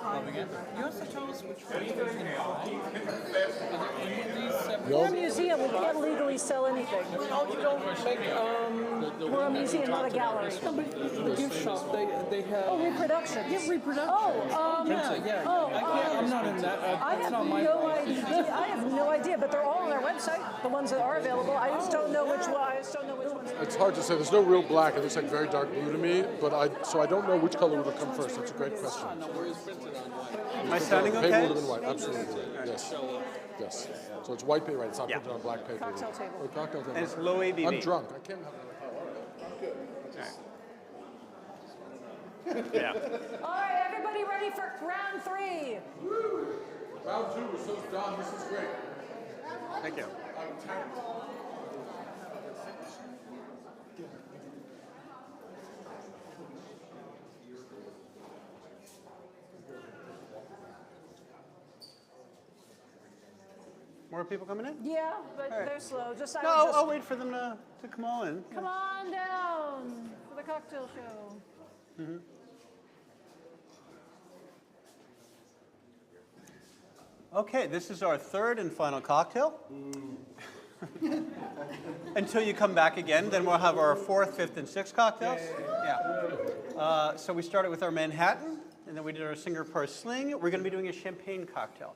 You also tell us which ones we can buy? Are there any of these separate? We're a museum, we can't legally sell anything. Oh, you don't make, We're a museum, not a gallery. the gift shop, they have. Oh, reproductions. Yeah, reproduction. Yeah. I'm not in that. I That's have not my. no idea. I have no idea, but they're all on their website. The ones that are available. I just don't know which one. Ones. It's hard to say. There's no real black. It looks like very dark blue to me, but I don't know which color would have come first. That's a great question. Am I sounding Paper okay? would have been white. Absolutely. Yes. Yes. So it's white paper, right? It's not printed on black paper. Cocktail table. Oh, cocktail table. And it's low ABV. I'm drunk. I can't have Yeah. All right, everybody ready for round 3? Round 2 was so done. This is great. Thank you. More people coming in? Yeah, but they're slow. No, I'll wait for them to come on in. Come on down for the cocktail show. Okay, this is our third and final cocktail. Until you come back again, then we'll have our fourth, fifth, and sixth cocktails. Yeah. So we started with our Manhattan, and then we did our Singapore Sling. We're going to be doing a champagne cocktail.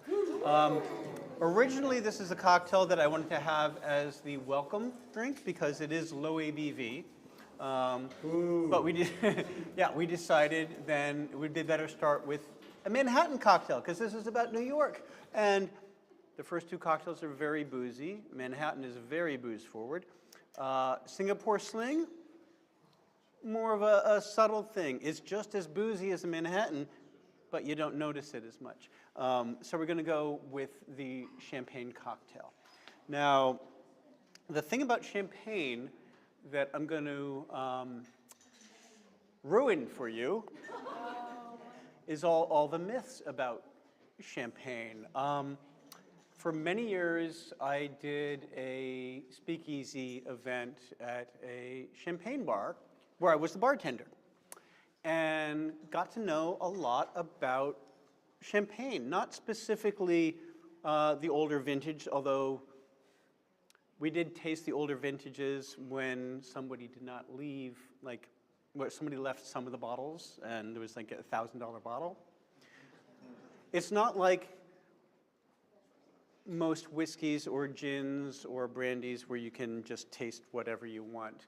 Originally, this is a cocktail that I wanted to have as the welcome drink because it is low ABV. But we did, we decided then it would be better start with a Manhattan cocktail because this is about New York. And the first two cocktails are very boozy. Manhattan is very booze forward. Singapore Sling, more of a subtle thing. It's just as boozy as a Manhattan, but you don't notice it as much. So we're going to go with the champagne cocktail. Now, the thing about champagne that I'm going to ruin for you is all the myths about champagne. For many years, I did a speakeasy event at a champagne bar where I was the bartender and got to know a lot about champagne, not specifically the older vintage, although we did taste the older vintages when somebody did not leave, like where somebody left some of the bottles and there was like a $1,000 bottle. It's not like most whiskeys or gins or brandies where you can just taste whatever you want.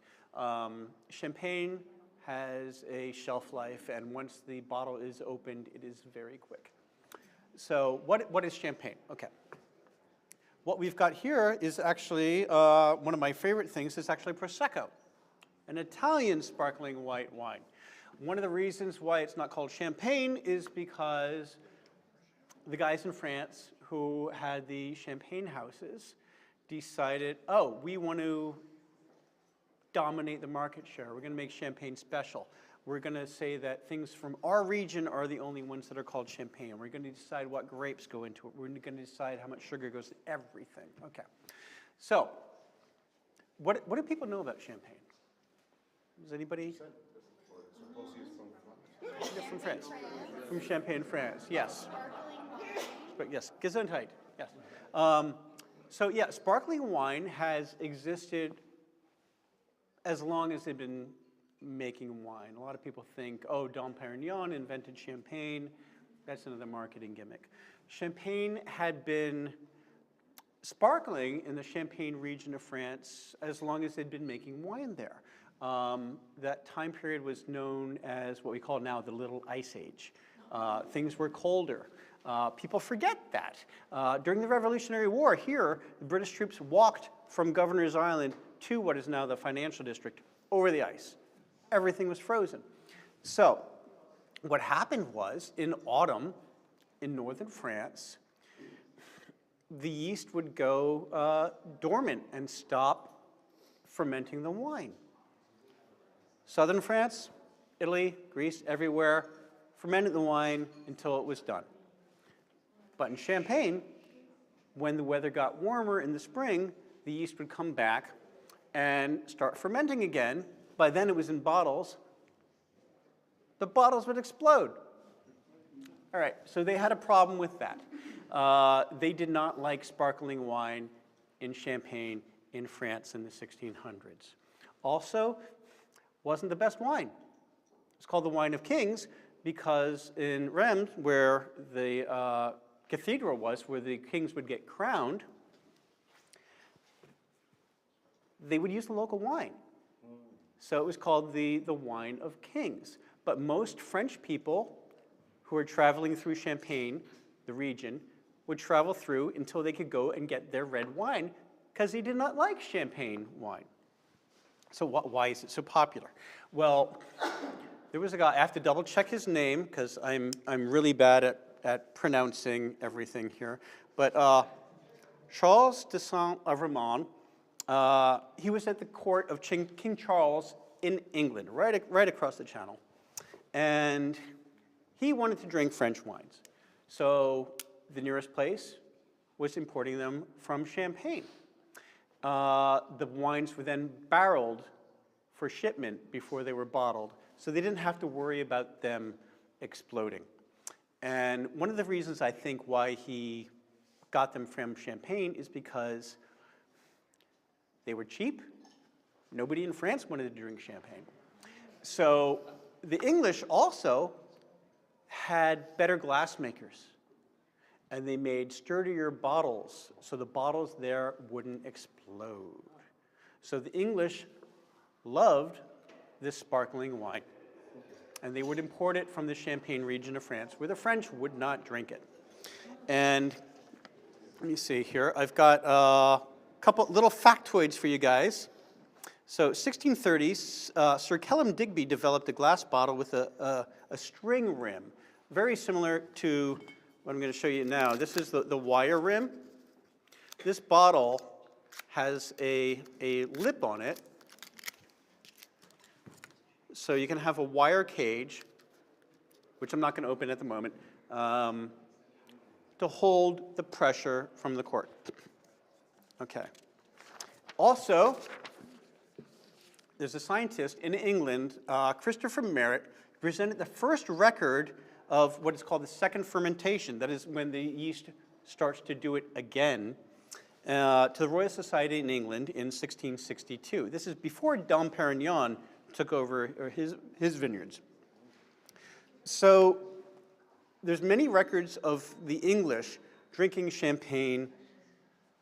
Champagne has a shelf life, and once the bottle is opened, it is very quick. So what is champagne? Okay. What we've got here is actually, one of my favorite things is actually Prosecco, an Italian sparkling white wine. One of the reasons why it's not called champagne is because the guys in France who had the champagne houses decided, oh, we want to dominate the market share. We're going to make champagne special. We're going to say that things from our region are the only ones that are called champagne. We're going to decide what grapes go into it. We're going to decide how much sugar goes to everything. Okay. So, what do people know about champagne? Does anybody? Yeah, from France. From Champagne, France. Yes. But yes, Gesundheit. Yes. So yeah, sparkling wine has existed as long as they've been making wine. A lot of people think, oh, Dom Perignon invented champagne. That's another marketing gimmick. Champagne had been sparkling in the Champagne region of France as long as they'd been making wine there. That time period was known as what we call now the Little Ice Age. Things were colder. People forget that. During the Revolutionary War here, the British troops walked from Governor's Island to what is now the financial district over the ice. Everything was frozen. So what happened was in autumn in northern France, the yeast would go dormant and stop fermenting the wine. Southern France, Italy, Greece, everywhere, fermented the wine until it was done. But in Champagne, when the weather got warmer in the spring, the yeast would come back and start fermenting again. By then it was in bottles. The bottles would explode. All right, so they had a problem with that. They did not like sparkling wine in Champagne in France in the 1600s. Also, wasn't the best wine. It's called the wine of kings because in Rheims, where the cathedral was, where the kings would get crowned, they would use the local wine. So it was called the wine of kings. But most French people who were traveling through Champagne, the region, would travel through until they could go and get their red wine because they did not like Champagne wine. So why is it so popular? Well, there was a guy, I have to double check his name because I'm really bad at pronouncing everything here. But Charles de Saint-Evremond, he was at the court of King Charles in England, right across the channel. And he wanted to drink French wines. So the nearest place was importing them from Champagne. The wines were then barreled for shipment before they were bottled, so they didn't have to worry about them exploding. And one of the reasons I think why he got them from Champagne is because they were cheap. Nobody in France wanted to drink champagne. So the English also had better glass makers, and they made sturdier bottles so the bottles there wouldn't explode. So the English loved this sparkling wine, and they would import it from the Champagne region of France, where the French would not drink it. And let me see here. I've got a couple little factoids for you guys. So 1630s, Sir Kellam Digby developed a glass bottle with a string rim, very similar to what I'm going to show you now. This is the wire rim. This bottle has a lip on it, so you can have a wire cage, which I'm not going to open at the moment, to hold the pressure from the cork. Okay. Also, there's a scientist in England, Christopher Merritt, who presented the first record of what is called the second fermentation. That is when the yeast starts to do it again, to the Royal Society in England in 1662. This is before Dom Perignon took over his vineyards. So there's many records of the English drinking champagne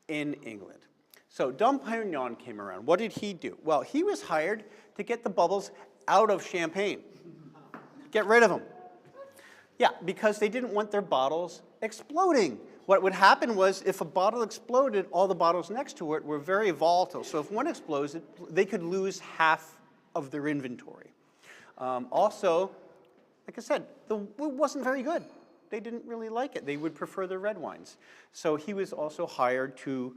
in England. So Dom Perignon came around. What did he do? Well, he was hired to get the bubbles out of champagne. Get rid of them. Yeah, because they didn't want their bottles exploding. What would happen was if a bottle exploded, all the bottles next to it were very volatile. So if one explodes, they could lose half of their inventory. Also, like I said, it wasn't very good. They didn't really like it. They would prefer the red wines. So he was also hired to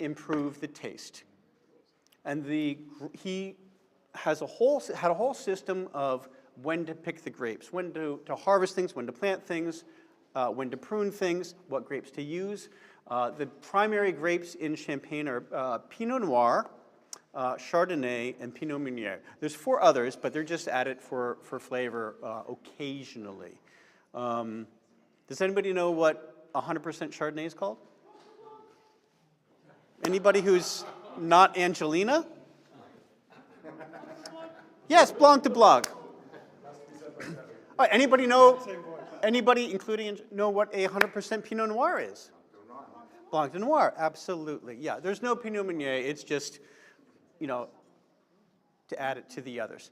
improve the taste. And he had a whole system of when to pick the grapes, when to harvest things, when to plant things, when to prune things, what grapes to use. The primary grapes in Champagne are Pinot Noir, Chardonnay, and Pinot Meunier. There's 4 others, but they're just added for flavor occasionally. Does anybody know what 100% Chardonnay is called? Anybody who's not Angelina? Yes, Blanc de Blanc. All right, anybody know, anybody, including, know what a 100% Pinot Noir is? Blanc de Noir, absolutely. Yeah, there's no Pinot Meunier. It's just, to add it to the others.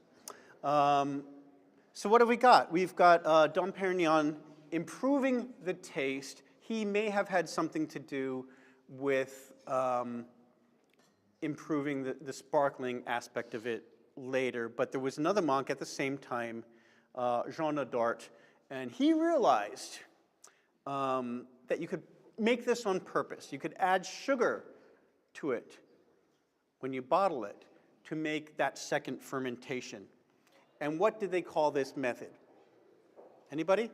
So what have we got? We've got Dom Perignon improving the taste. He may have had something to do with improving the sparkling aspect of it later, but there was another monk at the same time, Jean Nadart, and he realized that you could make this on purpose. You could add sugar to it when you bottle it to make that second fermentation. And what did they call this method? Anybody?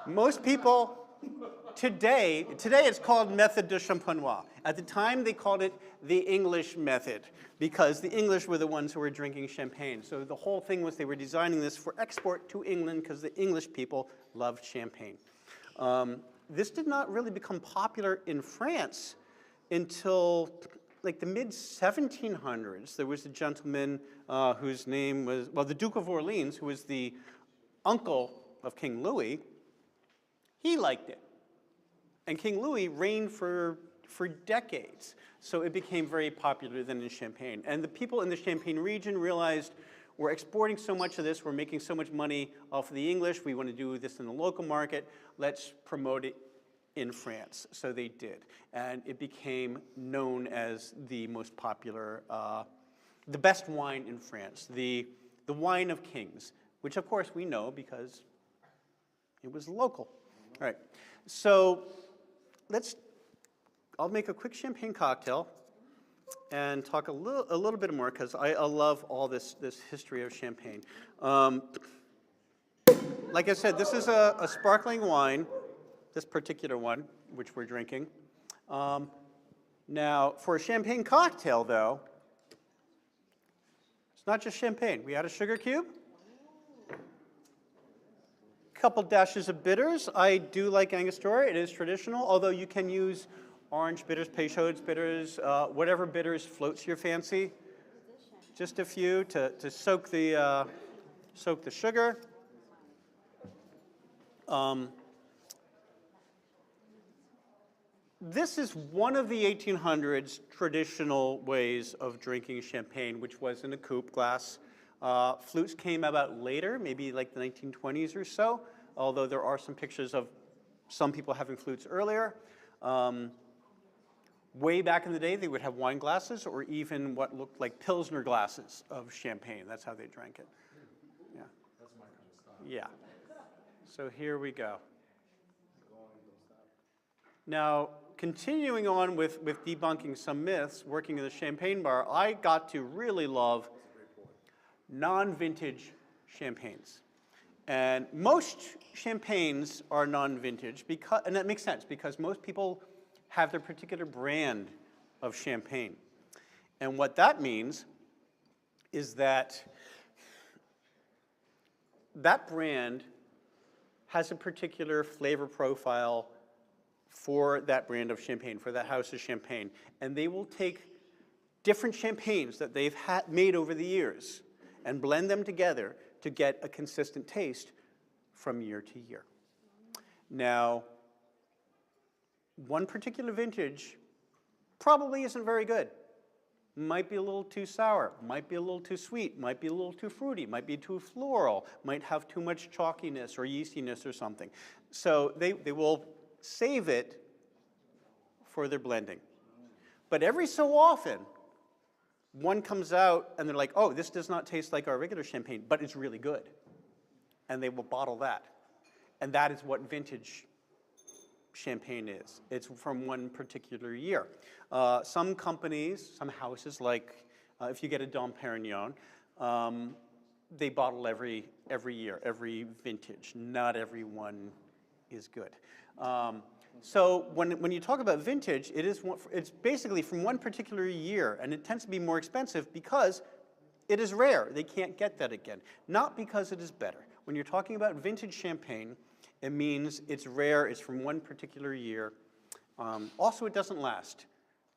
Most people, today it's called method de champenois. At the time, they called it the English method because the English were the ones who were drinking champagne. So the whole thing was they were designing this for export to England because the English people loved champagne. This did not really become popular in France until like the mid-1700s. There was a gentleman whose name was, well, the Duke of Orleans, who was the uncle of King Louis. He liked it. And King Louis reigned for decades. So it became very popular then in Champagne. And the people in the Champagne region realized we're exporting so much of this, we're making so much money off of the English, we want to do this in the local market, let's promote it in France. So they did. And it became known as the most popular, the best wine in France, the wine of kings, which of course we know because it was local. All right, so I'll make a quick champagne cocktail and talk a little bit more because I love all this history of champagne. Like I said, this is a sparkling wine, this particular one, which we're drinking. Now, for a champagne cocktail, though, it's not just champagne. We add a sugar cube, couple dashes of bitters. I do like Angostura. It is traditional, although you can use orange bitters, Peychaud's bitters, whatever bitters floats your fancy. Just a few to soak the sugar. This is one of the 1800s traditional ways of drinking champagne, which was in a coupe glass. Flutes came about later, maybe like the 1920s or so, although there are some pictures of some people having flutes earlier. Way back in the day, they would have wine glasses or even what looked like Pilsner glasses of champagne. That's how they drank it. Yeah. That's my kind of style. Yeah. So here we go. Now, continuing on with debunking some myths, working in the champagne bar, I got to really love non-vintage champagnes. And most champagnes are non-vintage, and that makes sense because most people have their particular brand of champagne. And what that means is that that brand has a particular flavor profile for that brand of champagne, for that house of champagne. And they will take different champagnes that they've made over the years and blend them together to get a consistent taste from year to year. Now, one particular vintage probably isn't very good. Might be a little too sour, might be a little too sweet, might be a little too fruity, might be too floral, might have too much chalkiness or yeastiness or something. So they will save it for their blending. But every so often, one comes out and they're like, oh, this does not taste like our regular champagne, but it's really good. And they will bottle that. And that is what vintage champagne is. It's from one particular year. Some companies, some houses, like if you get a Dom Perignon, they bottle every year, every vintage. Not every one is good. So when you talk about vintage, it's basically from one particular year, and it tends to be more expensive because it is rare. They can't get that again. Not because it is better. When you're talking about vintage champagne, it means it's rare, it's from one particular year. Also, it doesn't last.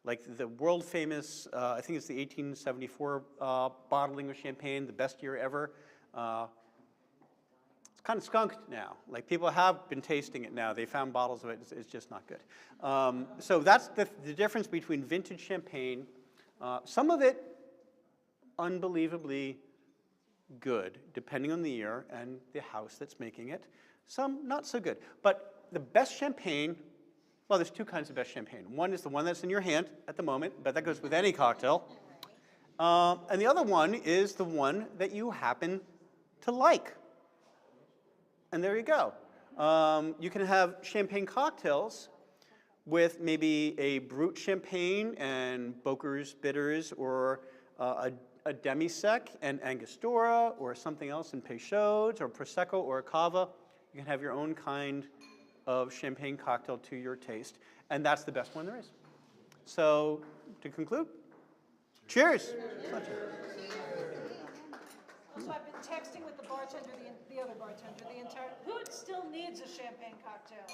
Like the world famous, I think it's the 1874 bottling of champagne, the best year ever. It's kind of skunked now. Like people have been tasting it now. They found bottles of it. It's just not good. So that's the difference between vintage champagne. Some of it unbelievably good, depending on the year and the house that's making it. Some not so good. But the best champagne, well, there's two kinds of best champagne. One is the one that's in your hand at the moment, but that goes with any cocktail. And the other one is the one that you happen to like. And there you go. You can have champagne cocktails with maybe a Brut champagne and Bocuse bitters, or a demi-sec and Angostura, or something else in Peychaud's, or Prosecco, or a Cava. You can have your own kind of champagne cocktail to your taste, and that's the best one there is. So, to conclude, cheers. So I've been texting with the bartender, the other bartender, the entire. Who still needs a champagne cocktail?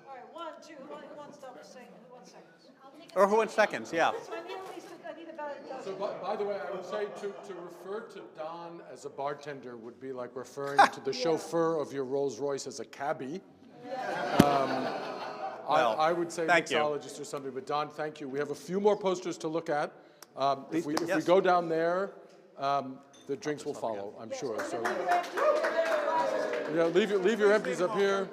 All right, 1, 2. Who wants to say? Who wants seconds? Or who wants seconds? Yeah. So I need at least. I need about a dozen. So by the way, I would say to refer to Don as a bartender would be like referring to the chauffeur of your Rolls Royce as a cabbie. I would say mixologist or something, but Don, thank you. We have a few more posters to look at. If we go down there, the drinks will follow, I'm sure. So, yeah, leave your empties up here.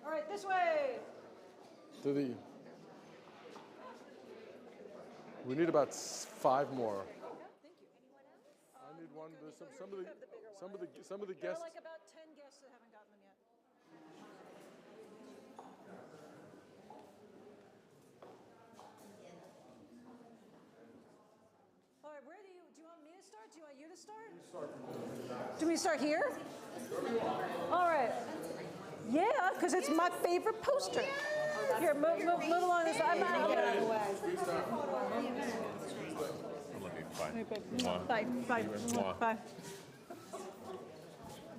All right, this way. To the. We need about 5 more. I need one. There's some of the There are guests. like about 10 guests that haven't gotten them yet. All right, where do you want me to start? Do you want you to start? Do we start here? All right. Yeah, because it's my favorite poster. Here, move along this. I'm out of the way. Bye. Bye. Bye.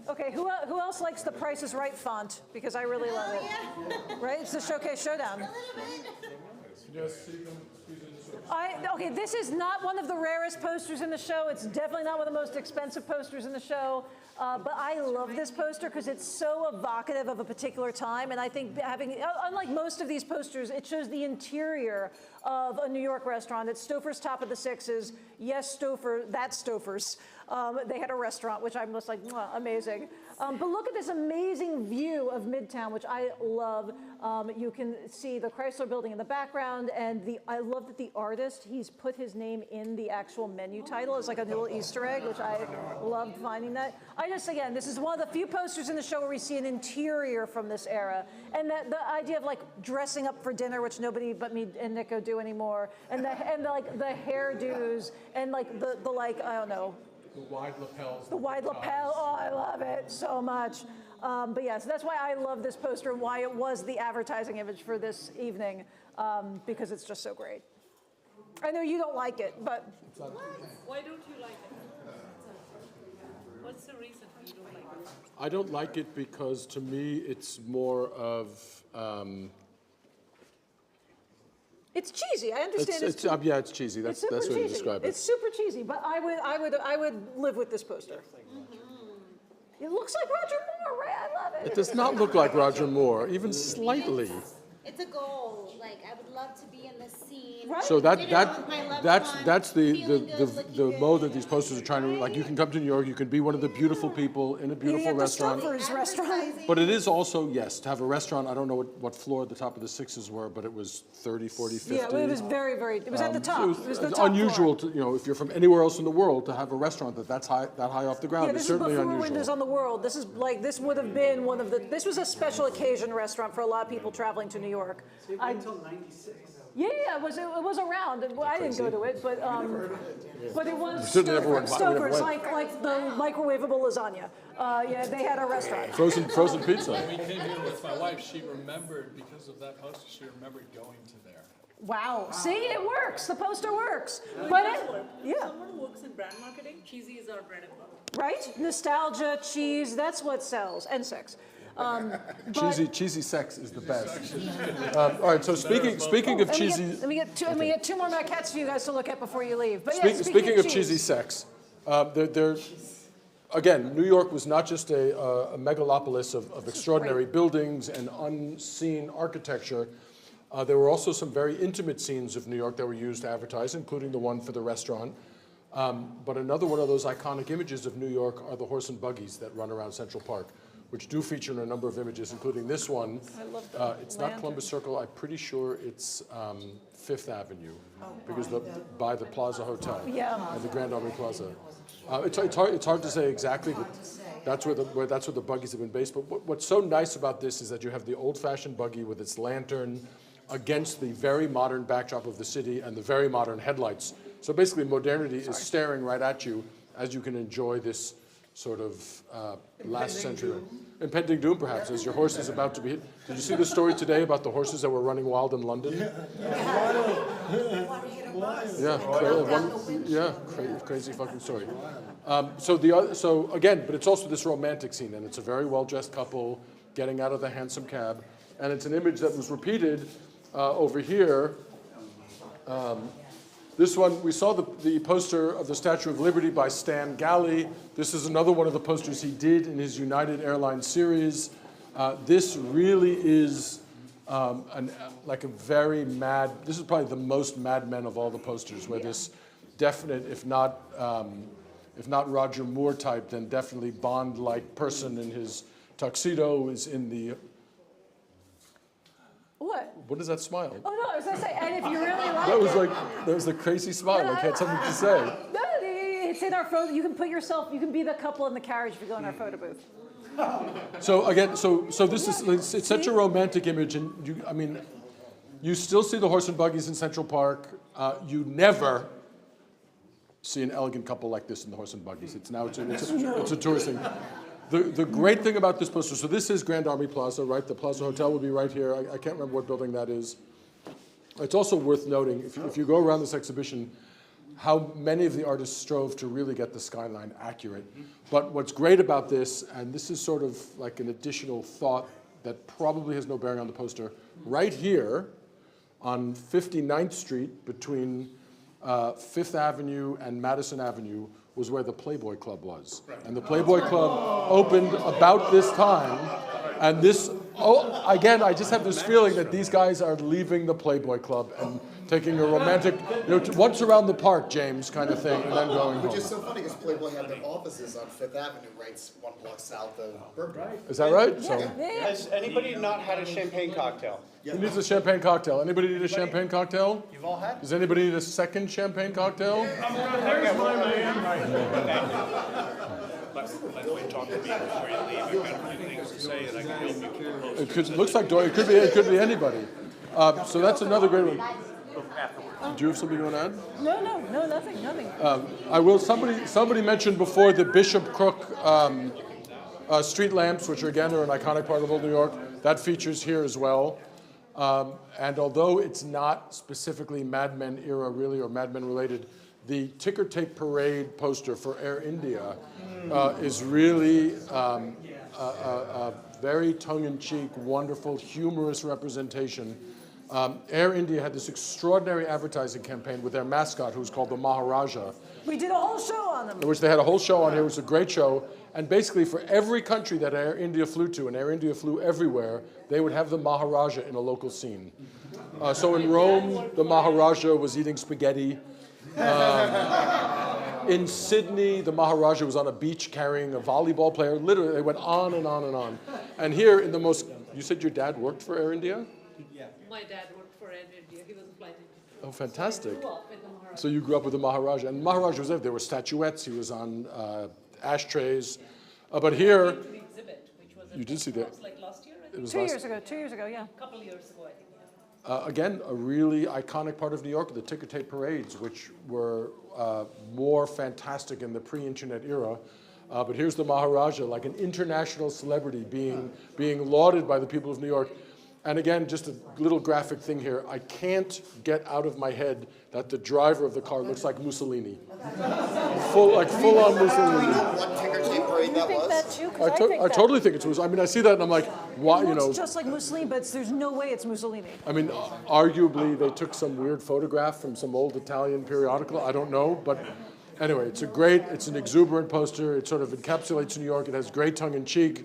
Okay, who else likes the Price is Right font? Because I really love it. Right? It's the Showcase Showdown. Okay, this is not one of the rarest posters in the show. It's definitely not one of the most expensive posters in the show. But I love this poster because it's so evocative of a particular time. And I think unlike most of these posters, it shows the interior of a New York restaurant. It's Stouffer's Top of the Sixes. Yes, Stouffer, that's Stouffer's. They had a restaurant, which I'm just like, amazing. But look at this amazing view of Midtown, which I love. You can see the Chrysler building in the background, and I love that the artist, he's put his name in the actual menu title as like a little Easter egg, which I loved finding that. Again, this is one of the few posters in the show where we see an interior from this era. And that the idea of like dressing up for dinner, which nobody but me and Nicho do anymore, and the hairdos, and like the like, I don't know, The wide lapels. the wide lapel. Oh, I love it so much. But yeah, so that's why I love this poster and why it was the advertising image for this evening, because it's just so great. I know you don't like it, but. Why don't you like it? What's the reason you don't like it? I don't like it because to me it's more of. It's cheesy. I understand. Yeah, it's cheesy. That's the way to describe it. It's super cheesy, but I would live with this poster. It looks like Roger Moore, right? I love it. It does not look like Roger Moore, even slightly. It's a goal. Like, I would love to be in this scene. Right? So that With my that's the mode that these posters are trying to, like, you can come to New York, you can be one of the beautiful people in a beautiful restaurant. Restaurant. But it is also, yes, to have a restaurant, I don't know what floor the top of the sixes were, but it was 30, 40, 50. Yeah, it was it was at the top. It was the It's top unusual floor. to, if you're from anywhere else in the world, to have a restaurant that high off the ground. Yeah, It's this is certainly before unusual. Windows on the World. This is like, this would have been one of the, this was a special occasion restaurant for a lot of people traveling to New York. Until 96. Yeah, it was around. I didn't go to it, but it was certainly never went. Stouffer's, like the microwavable lasagna. Yeah, they had a restaurant. Frozen pizza. When we came here with my wife, she remembered, because of that poster, she remembered going to there. Wow. See, it works. The poster works. But Someone who works in brand marketing, cheesy is our bread and butter. right? Nostalgia, cheese, that's what sells, and sex. Cheesy sex is the best. All right. So speaking of cheesy. Let me get two more maquettes for you guys to look at before you leave. But Speaking of cheesy sex, again, New York was not just a megalopolis of extraordinary buildings and unseen architecture. There were also some very intimate scenes of New York that were used to advertise, including the one for the restaurant. But another one of those iconic images of New York are the horse and buggies that run around Central Park, which do feature in a number of images, including this one. I love the It's not Columbus Circle. I'm pretty sure it's Fifth Avenue, because by the Plaza Hotel and the Grand Army Plaza. It's hard to say exactly, but that's where the buggies have been based. But what's so nice about this is that you have the old-fashioned buggy with its lantern against the very modern backdrop of the city and the very modern headlights. So basically, modernity is staring right at you as you can enjoy this sort of last century. Impending doom, perhaps, as your horse is about to be hit. Did you see the story today about the horses that were running wild in London? Crazy fucking story. So again, but it's also this romantic scene, and it's a very well-dressed couple getting out of the hansom cab, and it's an image that was repeated over here. This one, we saw the poster of the Statue of Liberty by Stan Galley. This is another one of the posters he did in his United Airlines series. This really is like a very mad, this is probably the most Mad Men of all the posters, where this definite, if not Roger Moore type, then definitely Bond-like person in his tuxedo is in the... What is that smile? Oh, no, I was going to say, and if you really like that was a crazy smile, like he had something to say. No, it's in our photo. You can be the couple in the carriage if you go in our photo booth. So again, so this is, it's such a romantic image, and you still see the horse and buggies in Central Park. You never see an elegant couple like this in the horse and buggies. It's a tourist thing. The great thing about this poster, so this is Grand Army Plaza, right? The Plaza Hotel will be right here. I can't remember what building that is. It's also worth noting, if you go around this exhibition, how many of the artists strove to really get the skyline accurate. But what's great about this, and this is sort of like an additional thought that probably has no bearing on the poster, right here on 59th Street between Fifth Avenue and Madison Avenue was where the Playboy Club was. And the Playboy Club opened about this time. And this, again, I just have this feeling that these guys are leaving the Playboy Club and taking a romantic, once around the park, James, kind of thing, and then going home. Which is so funny, because Playboy had their offices on Fifth Avenue, right 1 block south of Burbank. Is that right? Has anybody not had a champagne cocktail? Who needs a champaign cocktail? Anybody need a champaign cocktail? You've all had? Does anybody need a second champagne cocktail? There's my man. Let me talk to me before you leave. I've got a few things to say, and I can help you post. It looks like Dory. It could be anybody. So that's another great one. Do you have something you want to add? No, nothing. I will. Somebody mentioned before the Bishop Crook street lamps, which again are an iconic part of old New York. That features here as well. And although it's not specifically Mad Men era really or Mad Men related, the ticker tape parade poster for Air India is really a very tongue-in-cheek, wonderful, humorous representation. Air India had this extraordinary advertising campaign with their mascot, who was called the Maharaja. We did a whole show on them. In which they had a whole show on here. It was a great show. And basically, for every country that Air India flew to, and Air India flew everywhere, they would have the Maharaja in a local scene. So in Rome, the Maharaja was eating spaghetti. In Sydney, the Maharaja was on a beach carrying a volleyball player. Literally, they went on and on and on. And here, in the most, you said your dad worked for Air India? Yeah. My dad worked for Air India. He was a flight engineer. Oh, fantastic. So I grew up with the Maharaja. So you grew up with the Maharaja. And the Maharaja was there. There were statuettes. He was on ashtrays. But here, To the exhibit, which was at you did see that. like last year, I It think. was 2 last- years ago, yeah. A couple of years ago, I think. Again, a really iconic part of New York, the ticker tape parades, which were more fantastic in the pre-internet era. But here's the Maharaja, like an international celebrity being lauded by the people of New York. And again, just a little graphic thing here. I can't get out of my head that the driver of the car looks like Mussolini. Full on Mussolini. What ticker tape parade that think was? that too? 'Cause I think I that. totally think it's Mussolini. I mean, I see that and I'm like, why, It you know. looks just like Mussolini, but there's no way it's Mussolini. I mean, arguably they took some weird photograph from some old Italian periodical. I don't know, but anyway, it's an exuberant poster. It sort of encapsulates New York. It has great tongue-in-cheek.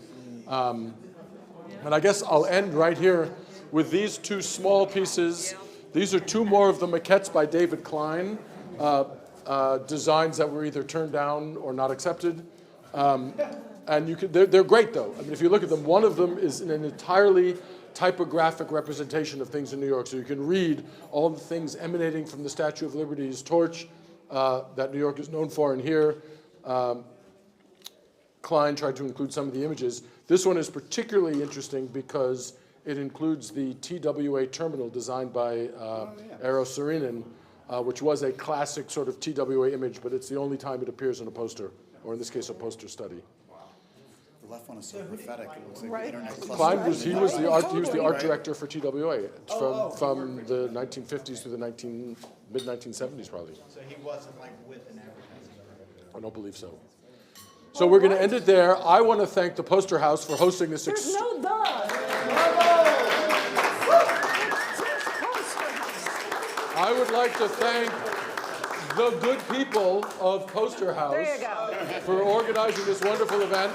And I guess I'll end right here with these two small pieces. These are two more of the maquettes by David Klein, designs that were either turned down or not accepted. And they're great though. I mean, if you look at them, one of them is an entirely typographic representation of things in New York. So you can read all the things emanating from the Statue of Liberty's torch that New York is known for. And here, Klein tried to include some of the images. This one is particularly interesting because it includes the TWA terminal designed by Eero Saarinen, which was a classic sort of TWA image, but it's the only time it appears in a poster, or in this case, a poster study. The left one is so prophetic. It looks like Right. the internet cluster. Klein was the art director for TWA from the 1950s to the mid-1970s probably. So he wasn't like with an advertising. I don't believe so. So we're going to end it there. I want to thank the Poster House for hosting this. There's no duh. I would like to thank the good people of Poster House There you go. for organizing this wonderful event.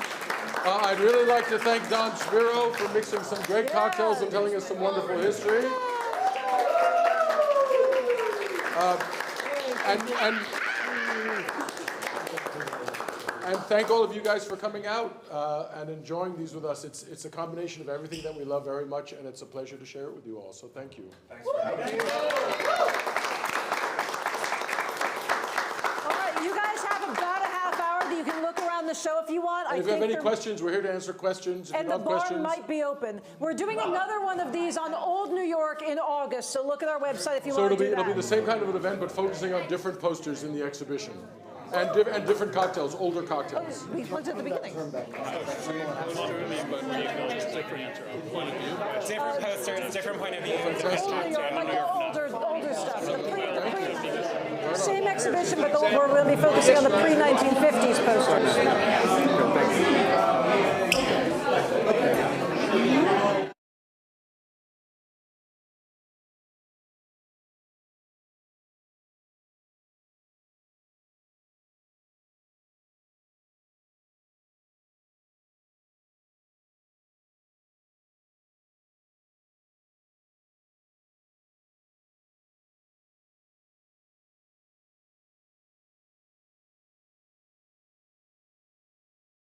I'd really like to thank Don Spiro for mixing some great cocktails and telling us some wonderful history. And thank all of you guys for coming out and enjoying these with us. It's a combination of everything that we love very much, and it's a pleasure to share it with you all. So thank you. Thanks for having me. All right, you guys have about a half hour that you can look around the show if you want. And if you have any questions, we're here to answer questions. If And you the have bar questions, might be open. We're doing another one of these on Old New York in August, so look at our website if you so want to do it'll be that. the same kind of an event, but focusing on different posters in the exhibition. And different cocktails, older cocktails. We looked at the beginning. Different point of view. Different posters, different point of view. Old New York, like the older stuff. Same exhibition, but we're going to be focusing on the pre-1950s posters.